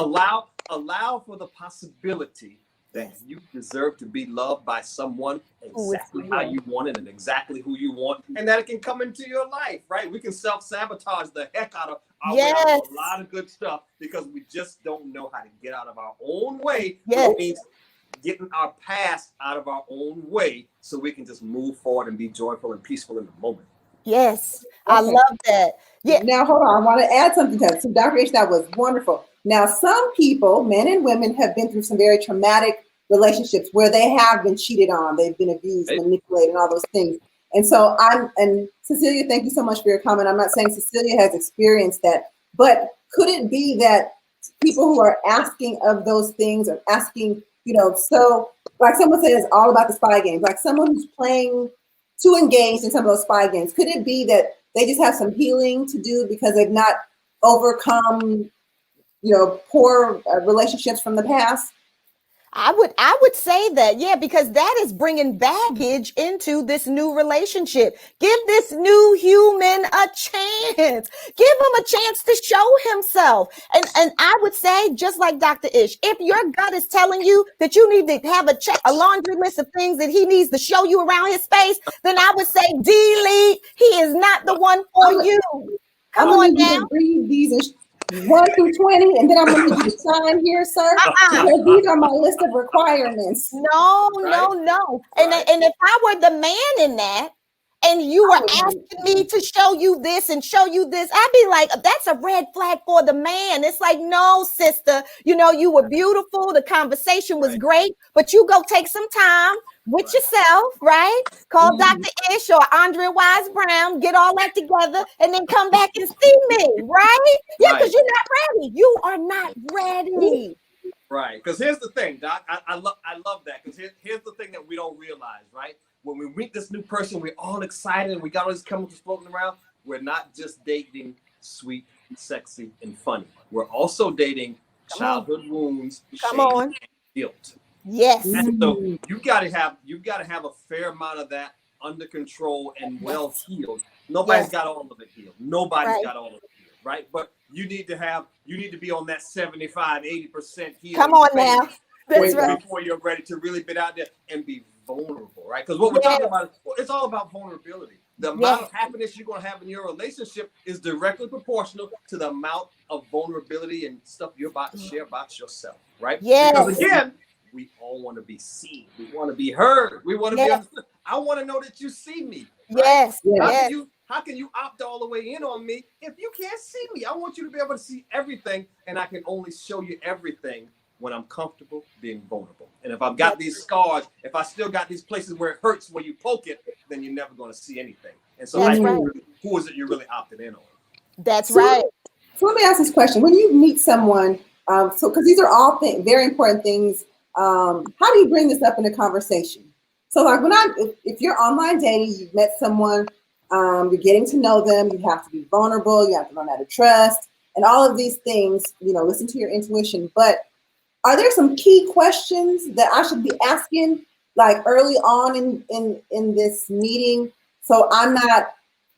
Allow for the possibility that you deserve to be loved by someone exactly how you want it and exactly who you want, and that it can come into your life, right? We can self-sabotage the heck out of our way out of a lot of good stuff because we just don't know how to get out of our own way, which means getting our past out of our own way so we can just move forward and be joyful and peaceful in the moment. Yes, I love that. Yeah. Now, hold on. I want to add something to that. So, Dr. H, that was wonderful. Now, some people, men and women, have been through some very traumatic relationships where they have been cheated on. They've been abused, manipulated, and all those things. And so and Cecilia, thank you so much for your comment. I'm not saying Cecilia has experienced that, but could it be that people who are asking of those things or asking, so like someone said, it's all about the spy games, like someone who's playing too engaged in some of those spy games. Could it be that they just have some healing to do because they've not overcome, poor relationships from the past? I would say that, because that is bringing baggage into this new relationship. Give this new human a chance. Give him a chance to show himself. And I would say, just like Dr. Ish, if your gut is telling you that you need to have a laundry list of things that he needs to show you around his space, then I would say delete. He is not the one for you. Come on now. Read these 1 through 20, and then I'm going to need you to sign here, sir. Because these are my list of requirements. No. And if I were the man in that, and you were asking me to show you this and show you this, I'd be like, that's a red flag for the man. It's like, no, sister, you were beautiful. The conversation was great, but you go take some time with yourself, right? Call Dr. Ish or Andrea Wise Brown, get all that together, and then come back and see me, right? Yeah, because you're not ready. You are not ready. Right. Because here's the thing, Doc. I love that. Because here's the thing that we don't realize, right? When we meet this new person, we're all excited and we got all these chemicals floating around. We're not just dating sweet, sexy, and funny. We're also dating childhood wounds, shame, and guilt. Yes. And so you gotta have a fair amount of that under control and well healed. Nobody's got all of it healed. Nobody's got all of it healed, right? But you need to be on that 75, 80% healed. Come on now. That's right. Before you're ready to really get out there and be vulnerable, right? Because what we're talking about, it's all about vulnerability. The amount of happiness you're going to have in your relationship is directly proportional to the amount of vulnerability and stuff you're about to share about yourself, right? Because again, we all want to be seen. We want to be heard. We want to be understood. I want to know that you see me. Right? How can you opt all the way in on me if you can't see me? I want you to be able to see everything, and I can only show you everything when I'm comfortable being vulnerable. And if I've got these scars, if I still got these places where it hurts where you poke it, then you're never going to see anything. And so who is it you're really opted in on? That's right. So let me ask this question. When you meet someone, because these are all very important things how do you bring this up in a conversation? So like if you're online dating, you've met someone, you're getting to know them, you have to be vulnerable, you have to learn how to trust, and all of these things, listen to your intuition. But are there some key questions that I should be asking like early on in this meeting, so I'm not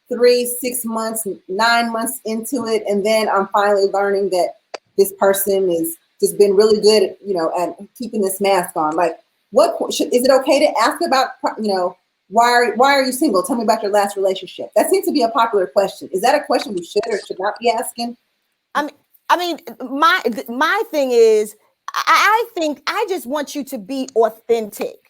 3, 6 months, 9 months into it, and then I'm finally learning that this person is just been really good at keeping this mask on? Like, is it okay to ask about, why are you single? Tell me about your last relationship. That seems to be a popular question. Is that a question we should or should not be asking? I mean, my thing is, I think I just want you to be authentic.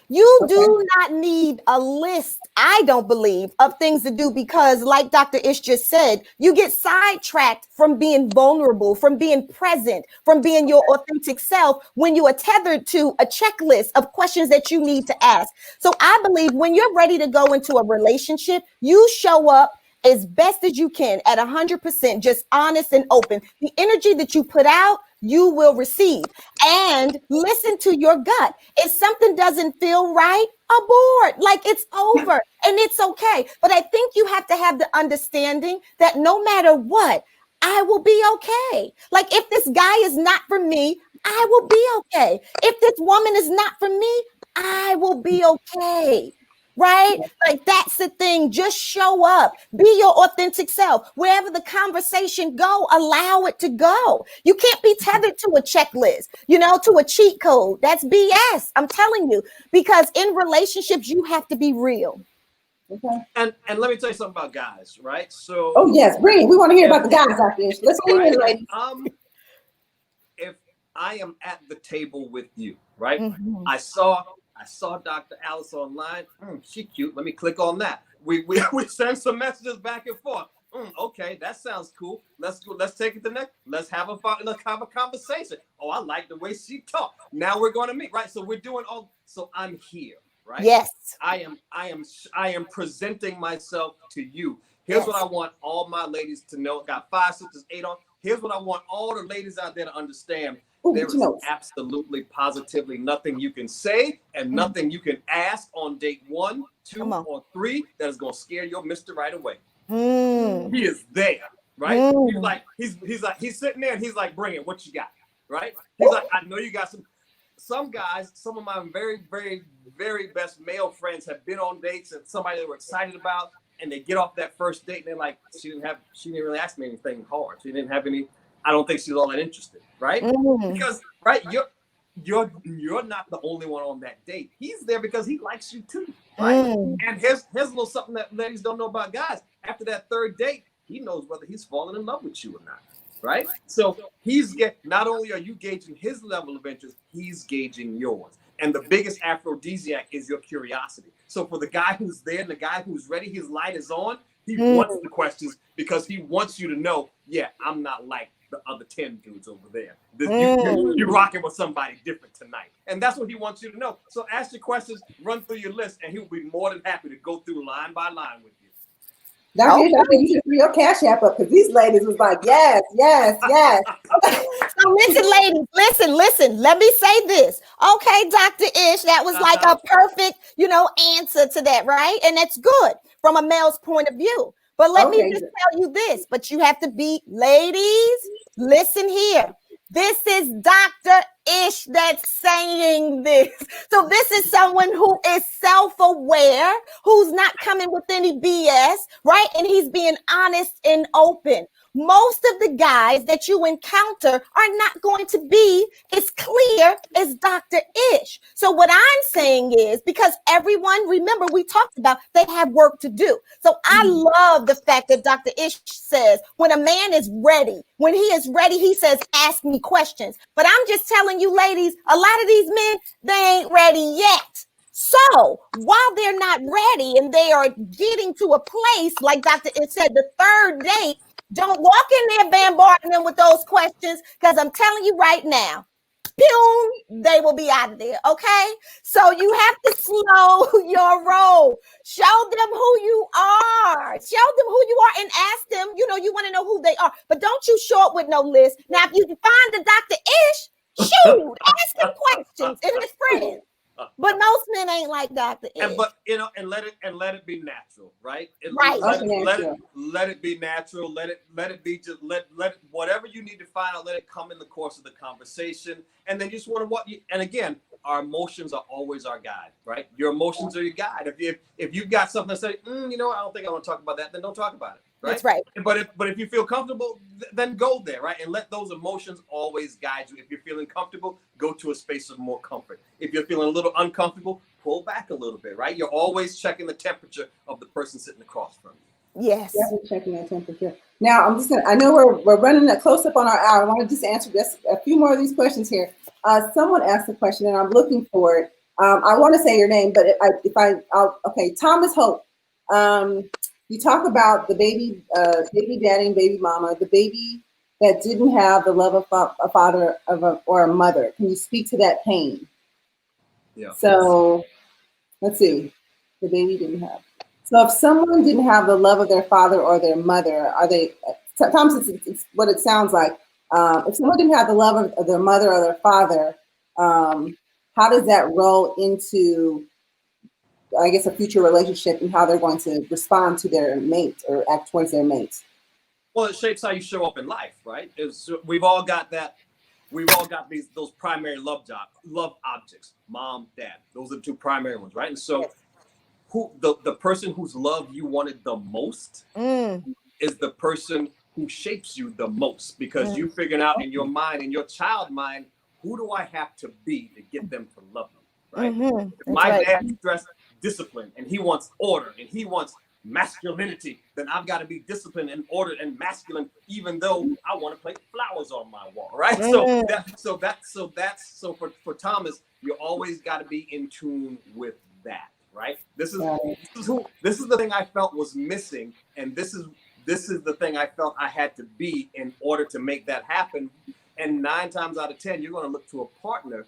You do not need a list, I don't believe, of things to do, because like Dr. Ish just said, you get sidetracked from being vulnerable, from being present, from being your authentic self when you are tethered to a checklist of questions that you need to ask. So I believe when you're ready to go into a relationship, you show up as best as you can at 100%, just honest and open. The energy that you put out, you will receive. And listen to your gut. If something doesn't feel right, abort. Like, it's over and it's okay. But I think you have to have the understanding that no matter what, I will be okay. Like, if this guy is not for me, I will be okay. If this woman is not for me, I will be okay. Right? Like, that's the thing. Just show up. Be your authentic self. Wherever the conversation go, allow it to go. You can't be tethered to a checklist, to a cheat code. That's BS. I'm telling you, because in relationships, you have to be real. Okay. And let me tell you something about guys, right? So. Oh yes, bring it. We want to hear about the guys out there. Let's bring it, ladies. If I am at the table with you, right? Mm-hmm. I saw Dr. Alice online. She cute. Let me click on that. We send some messages back and forth. Okay, that sounds cool. Let's go. Let's take it to next. Let's have a conversation. Oh, I like the way she talked. Now we're going to meet, right? So we're doing all. So I'm here, right? Yes. I am presenting myself to you. Here's what I want all my ladies to know. Got 5 sisters, 8 on. Here's what I want all the ladies out there to understand. There is absolutely, positively nothing you can say and nothing you can ask on date 1, 2, or 3 that is going to scare your mister right away. He is there, right? He's sitting there and he's like, bring it. What you got, right? He's like, I know you got some guys. Some of my very, very, very best male friends have been on dates and somebody they were excited about, and they get off that first date and they're like, she didn't really ask me anything hard. She didn't have any. I don't think she's all that interested, right? Because, right, you're not the only one on that date. He's there because he likes you too, right? And here's a little something that ladies don't know about guys. After that 3rd date, he knows whether he's falling in love with you or not, right? So not only are you gauging his level of interest, he's gauging yours. And the biggest aphrodisiac is your curiosity. So for the guy who's there and the guy who's ready, his light is on. He wants the questions because he wants you to know, yeah, I'm not like the other 10 dudes over there. You're rocking with somebody different tonight. And that's what he wants you to know. So ask your questions, run through your list, and he'll be more than happy to go through line by line with you. Dr. Ish, I think you should free your Cash App up, because these ladies was like, yes. So listen, ladies, listen. Let me say this. Okay, Dr. Ish, that was like a perfect, answer to that, right? And that's good from a male's point of view. But let me just tell you this, but you have to be, ladies, listen here. This is Dr. Ish that's saying this. So this is someone who is self-aware, who's not coming with any BS, right? And he's being honest and open. Most of the guys that you encounter are not going to be as clear as Dr. Ish. So what I'm saying is, because everyone, remember, we talked about they have work to do. So I love the fact that Dr. Ish says when a man is ready, when he is ready, he says, ask me questions. But I'm just telling you, ladies, a lot of these men, they ain't ready yet. So while they're not ready and they are getting to a place, like Dr. Ish said, the 3rd date, don't walk in there bombarding them with those questions, because I'm telling you right now, they will be out of there, okay? So you have to slow your roll. Show them who you are. Show them who you are and ask them, you want to know who they are. But don't you show up with no list. Now, if you find the Dr. Ish, Shoot, ask him questions and his friends. But most men ain't like Dr. Ish. And let it be natural, right? Right. Let it be natural. Let it be just let whatever you need to find out. Let it come in the course of the conversation, and then you just want to and again, our emotions are always our guide, right? Your emotions are your guide. If you've got something to say, I don't think I want to talk about that, then don't talk about it. Right? That's right. But if you feel comfortable, then go there, right? And let those emotions always guide you. If you're feeling comfortable, go to a space of more comfort. If you're feeling a little uncomfortable, pull back a little bit, right? You're always checking the temperature of the person sitting across from you. Yes. Definitely checking that temperature. Now, I know we're running a close up on our hour. I want to just answer just a few more of these questions here. Someone asked a question and I'm looking for it. I want to say your name, but okay, Thomas Hope. You talk about the baby daddy and baby mama, the baby that didn't have the love of a father or a mother. Can you speak to that pain? Yeah. So let's see. The baby didn't have. So if someone didn't have the love of their father or their mother, are they? Sometimes it's what it sounds like. If someone didn't have the love of their mother or their father, how does that roll into, I guess, a future relationship and how they're going to respond to their mate or act towards their mates? Well, it shapes how you show up in life, right? We've all got that. We've all got those primary love objects, mom, dad. Those are the two primary ones, right? And so, who the person whose love you wanted the most is the person who shapes you the most, because you figured out in your mind, in your child mind, who do I have to be to get them to love me, right? My dad stressed discipline, and he wants order, and he wants masculinity, then I've got to be disciplined and ordered and masculine, even though I want to plant flowers on my wall, right? So for Thomas, you always got to be in tune with that, right? This is the thing I felt was missing, and this is the thing I felt I had to be in order to make that happen. And 9 times out of 10, you're going to look to a partner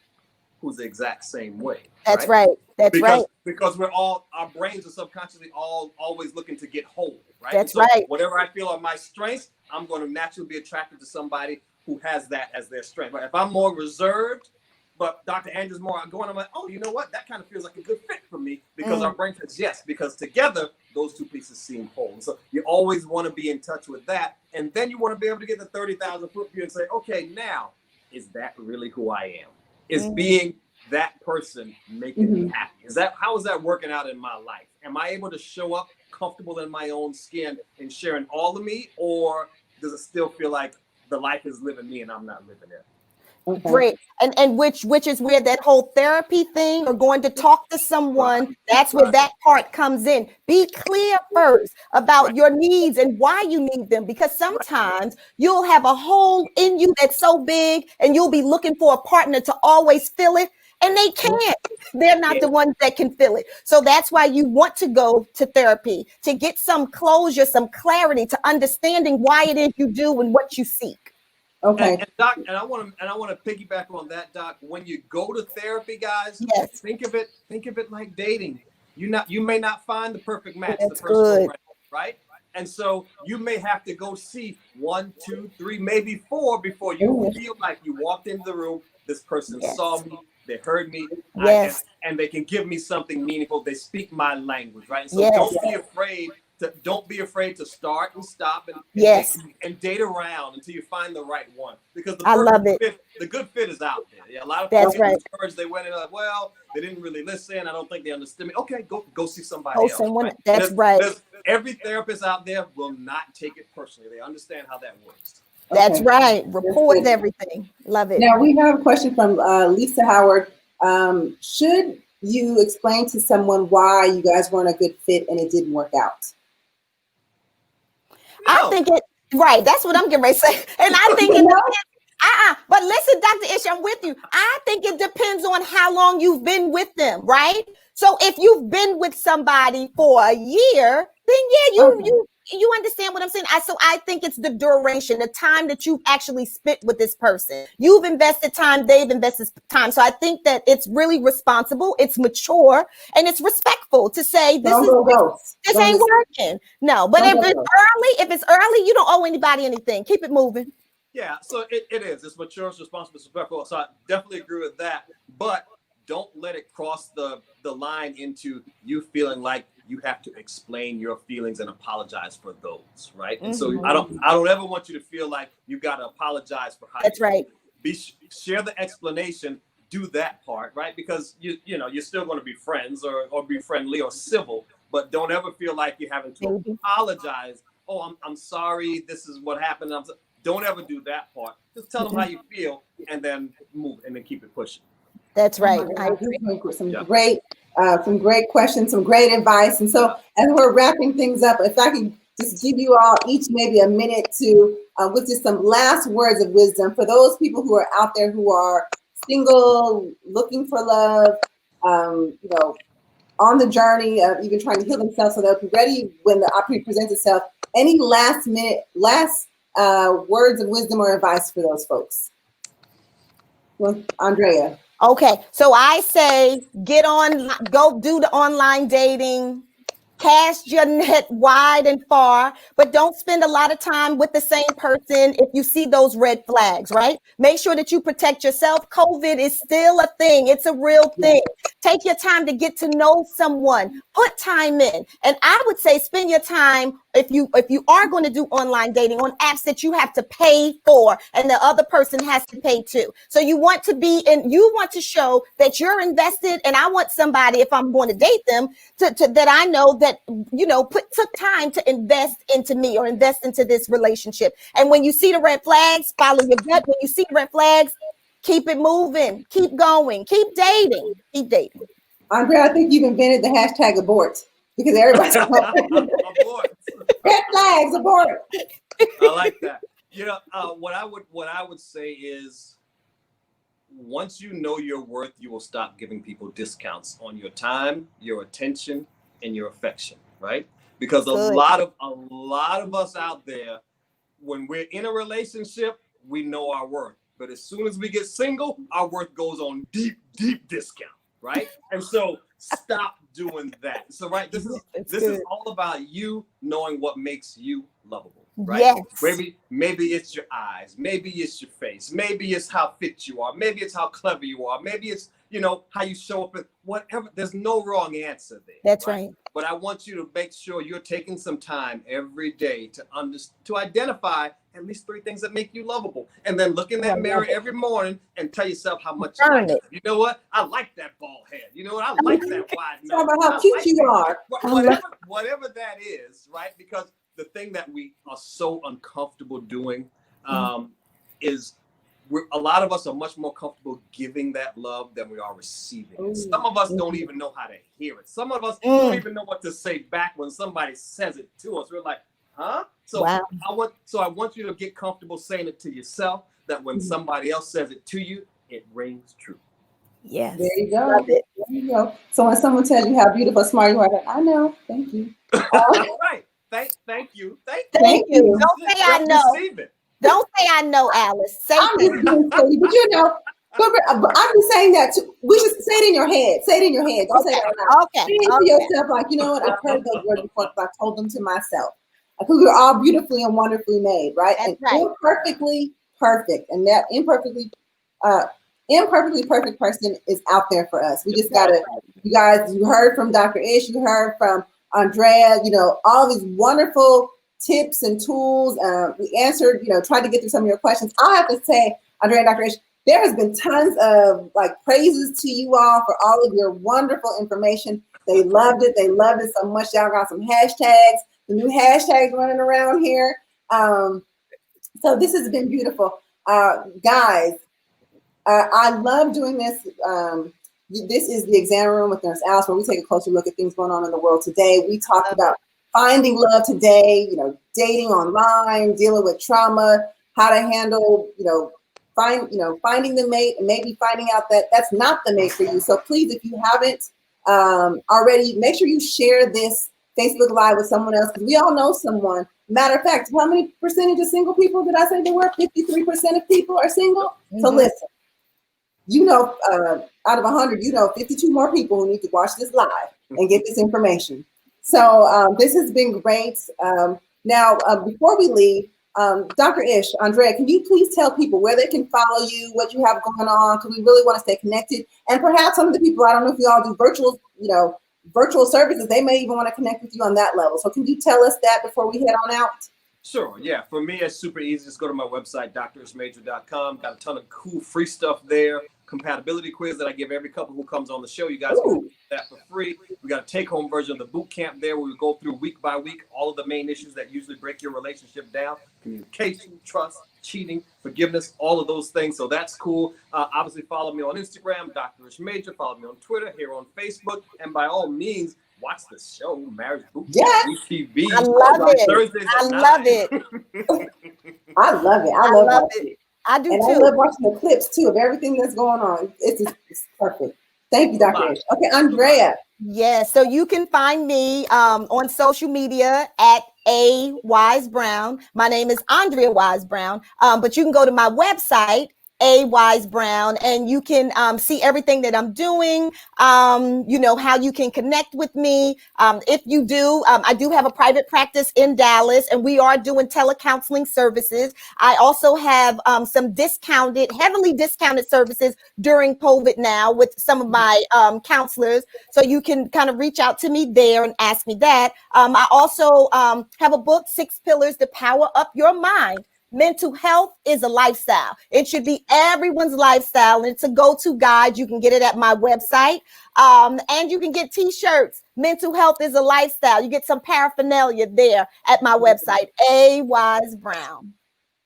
who's the exact same way. That's right. Because our brains are subconsciously always looking to get whole, right? That's right. Whatever I feel are my strengths, I'm going to naturally be attracted to somebody who has that as their strength. Right? If I'm more reserved, but Dr. Andrew's more outgoing, I'm like, oh, you know what? That kind of feels like a good fit for me, because our brain says yes, because together those two pieces seem whole. And so you always want to be in touch with that. And then you want to be able to get the 30,000 foot view and say, okay, now, is that really who I am? Is being that person making me happy? How is that working out in my life? Am I able to show up comfortable in my own skin and sharing all of me, or does it still feel like the life is living me and I'm not living it? Okay. Great. And which is where that whole therapy thing, or going to talk to someone, that's where that part comes in. Be clear first about your needs and why you need them, because sometimes you'll have a hole in you that's so big and you'll be looking for a partner to always fill it, and they can't. They're not the ones that can fill it. So that's why you want to go to therapy, to get some closure, some clarity, to understanding why it is you do and what you seek. Okay. And Doc, and I want to piggyback on that, Doc. When you go to therapy, guys, think of it like dating. You may not find the perfect match the first go round, right? And so you may have to go see 1, 2, 3, maybe 4 before you feel like you walked into the room. This person saw me, they heard me, and they can give me something meaningful. They speak my language, right? And so don't be afraid to start and stop and date around until you find the right one, because the good fit is out there. Yeah, a lot of people get discouraged. They went in like, well, they didn't really listen. I don't think they understood me. Okay, go see somebody else. Someone, right? That's right. Every therapist out there will not take it personally. They understand how that works. That's right. Reports everything. Love it. Now we have a question from Lisa Howard. Should you explain to someone why you guys weren't a good fit and it didn't work out? I think that's what I'm getting ready to say. And I think but listen, Dr. Ish, I'm with you. I think it depends on how long you've been with them, right? So if you've been with somebody for a year, then you understand what I'm saying. So I think it's the duration, the time that you've actually spent with this person. You've invested time, they've invested time. So I think that it's really responsible, it's mature, and it's respectful to say this ain't working. No, but if it's early, you don't owe anybody anything. Keep it moving. Yeah, so it is. It's mature, it's responsible, it's respectful. So I definitely agree with that. But don't let it cross the line into you feeling like you have to explain your feelings and apologize for those, right? And so I don't ever want you to feel like you got to apologize for how That's right. Share the explanation, do that part, right? Because you know you're still going to be friends or be friendly or civil, but don't ever feel like you're having to apologize. Oh, I'm sorry. This is what happened. Don't ever do that part. Just tell them how you feel, and then move, and then keep it pushing. That's right. Some great questions, some great advice. And so as we're wrapping things up, if I can just give you all each maybe a minute to, with just some last words of wisdom for those people who are out there who are single, looking for love, you know, on the journey of even trying to heal themselves so they'll be ready when the opportunity presents itself. Any last words of wisdom or advice for those folks? Well, Andrea. Okay, so I say go do the online dating, cast your net wide and far, but don't spend a lot of time with the same person if you see those red flags, right? Make sure that you protect yourself. COVID is still a thing. It's a real thing. Take your time to get to know someone. Put time in. And I would say spend your time, if you are going to do online dating, on apps that you have to pay for and the other person has to pay too. So you want to show that you're invested, and I want somebody, if I'm going to date them, to that I know that, you know, took time to invest into me or invest into this relationship. And when you see the red flags, follow your gut. When you see red flags, keep it moving, keep going, keep dating. Andrea, I think you've invented the hashtag abort, because everybody's abort. Red flags, abort. I like that. You know, what I would say is, once you know your worth, you will stop giving people discounts on your time, your attention, and your affection, right? Because a lot of us out there, when we're in a relationship, we know our worth. But as soon as we get single, our worth goes on deep discount, right? And so stop doing that. So this is all about you knowing what makes you lovable. Right? Yes. Maybe it's your eyes, maybe it's your face, maybe it's how fit you are, maybe it's how clever you are, maybe it's, you know, how you show up, and whatever. There's no wrong answer there. That's right. But I want you to make sure you're taking some time every day to identify at least 3 things that make you lovable, and then look in that mirror every morning and tell yourself how much you like it. You know what? I like that bald head. You know what? I like that wide nose. Talk about how cute you are. Whatever that is, right? Because the thing that we are so uncomfortable doing is a lot of us are much more comfortable giving that love than we are receiving it. Some of us don't even know how to hear it. Some of us don't even know what to say back when somebody says it to us. We're like, huh? So I want you to get comfortable saying it to yourself, that when somebody else says it to you, it rings true. Yes. There you go. There you go. So when someone tells you how beautiful, smart you are, like, I know. Thank you. Right. Thank you. Thank you. Don't say I know. Don't say I know, Alice. Say I'm just being silly, but you know, I'm just saying that too. We should say it in your head. Say it in your head. Don't say it out loud. Okay. Say it to yourself, like, you know what? I've heard those words before, but I told them to myself. Because we're all beautifully and wonderfully made, right? That's and right. Imperfectly perfect. And that imperfectly perfect person is out there for us. We just gotta, you guys, you heard from Dr. Ish, you heard from Andrea, you know, all these wonderful tips and tools. We answered, you know, tried to get through some of your questions. I'll have to say, Andrea and Dr. Ish, there has been tons of like praises to you all for all of your wonderful information. They loved it. They loved it so much. Y'all got some hashtags, the new hashtags running around here. So this has been beautiful. Guys, I love doing this. This is the Exam Room with Nurse Alice, where we take a closer look at things going on in the world today. We talked about finding love today, you know, dating online, dealing with trauma, how to handle, finding the mate, and maybe finding out that that's not the mate for you. So please, if you haven't already, make sure you share this Facebook Live with someone else, because we all know someone. Matter of fact, how many percentage of single people did I say there were? 53% of people are single. So listen, you know, out of 100, you know, 52 more people who need to watch this live and get this information. So this has been great. Now, before we leave, Dr. Ish, Andrea, can you please tell people where they can follow you, what you have going on? Because we really want to stay connected. And perhaps some of the people, I don't know if you all do virtual, virtual services, they may even want to connect with you on that level. So can you tell us that before we head on out? Sure. Yeah. For me, it's super easy. Just go to my website, drishmajor.com. Got a ton of cool free stuff there. Compatibility quiz that I give every couple who comes on the show. You guys can get that for free. We got a take-home version of the boot camp there where we go through week by week all of the main issues that usually break your relationship down: communication, trust, cheating, forgiveness, all of those things. So that's cool. Obviously, follow me on Instagram, Dr. Ish Major. Follow me on Twitter, here on Facebook, and by all means, watch the show Marriage Boot Camp UTV. I love it. Thursdays I love it. I love it. I love it. I do and too. I love watching the clips too of everything that's going on. It's perfect. Thank you, Dr. Ish. Okay, Andrea. Yeah, so you can find me on social media at A Wise Brown. My name is Andrea Wise Brown, but you can go to my website, A Wise Brown, and you can see everything that I'm doing. How you can connect with me. If you do, I do have a private practice in Dallas, and we are doing telecounseling services. I also have some heavily discounted services during COVID now with some of my counselors. So you can kind of reach out to me there and ask me that. I also have a book, 6 Pillars to Power Up Your Mind. Mental health is a lifestyle. It should be everyone's lifestyle. And it's a go-to guide. You can get it at my website. And you can get t-shirts. Mental health is a lifestyle. You get some paraphernalia there at my website, A Wise Brown.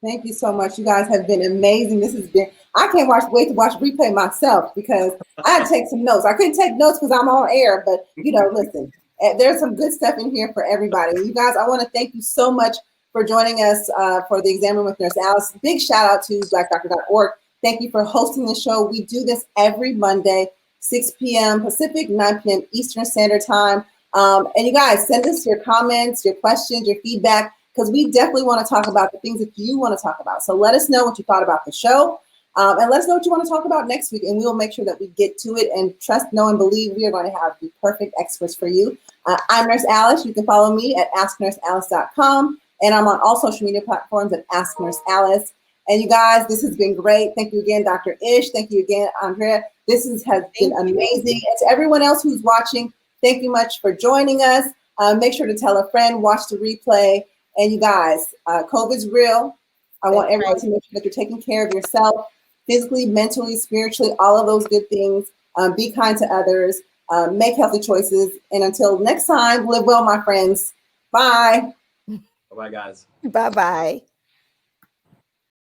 Thank you so much. You guys have been amazing. This has been, I can't wait to watch replay myself because I had to take some notes. I couldn't take notes because I'm on air, but listen, there's some good stuff in here for everybody. You guys, I want to thank you so much for joining us for the Exam Room with Nurse Alice. Big shout out to blackdoctor.org. Thank you for hosting the show. We do this every Monday, 6 p.m. Pacific, 9 p.m. Eastern Standard Time. And you guys, send us your comments, your questions, your feedback, because we definitely want to talk about the things that you want to talk about. So let us know what you thought about the show. And let us know what you want to talk about next week, and we will make sure that we get to it. And trust, know, and believe we are going to have the perfect experts for you. I'm Nurse Alice. You can follow me at asknursealice.com. And I'm on all social media platforms at Ask Nurse Alice. And you guys, this has been great. Thank you again, Dr. Ish. Thank you again, Andrea. This has been amazing. And to everyone else who's watching, thank you much for joining us. Make sure to tell a friend, watch the replay. And you guys, COVID's real. I want everyone to make sure that you're taking care of yourself, physically, mentally, spiritually, all of those good things. Be kind to others. Make healthy choices. And until next time, live well, my friends. Bye. Bye-bye, guys. Bye-bye.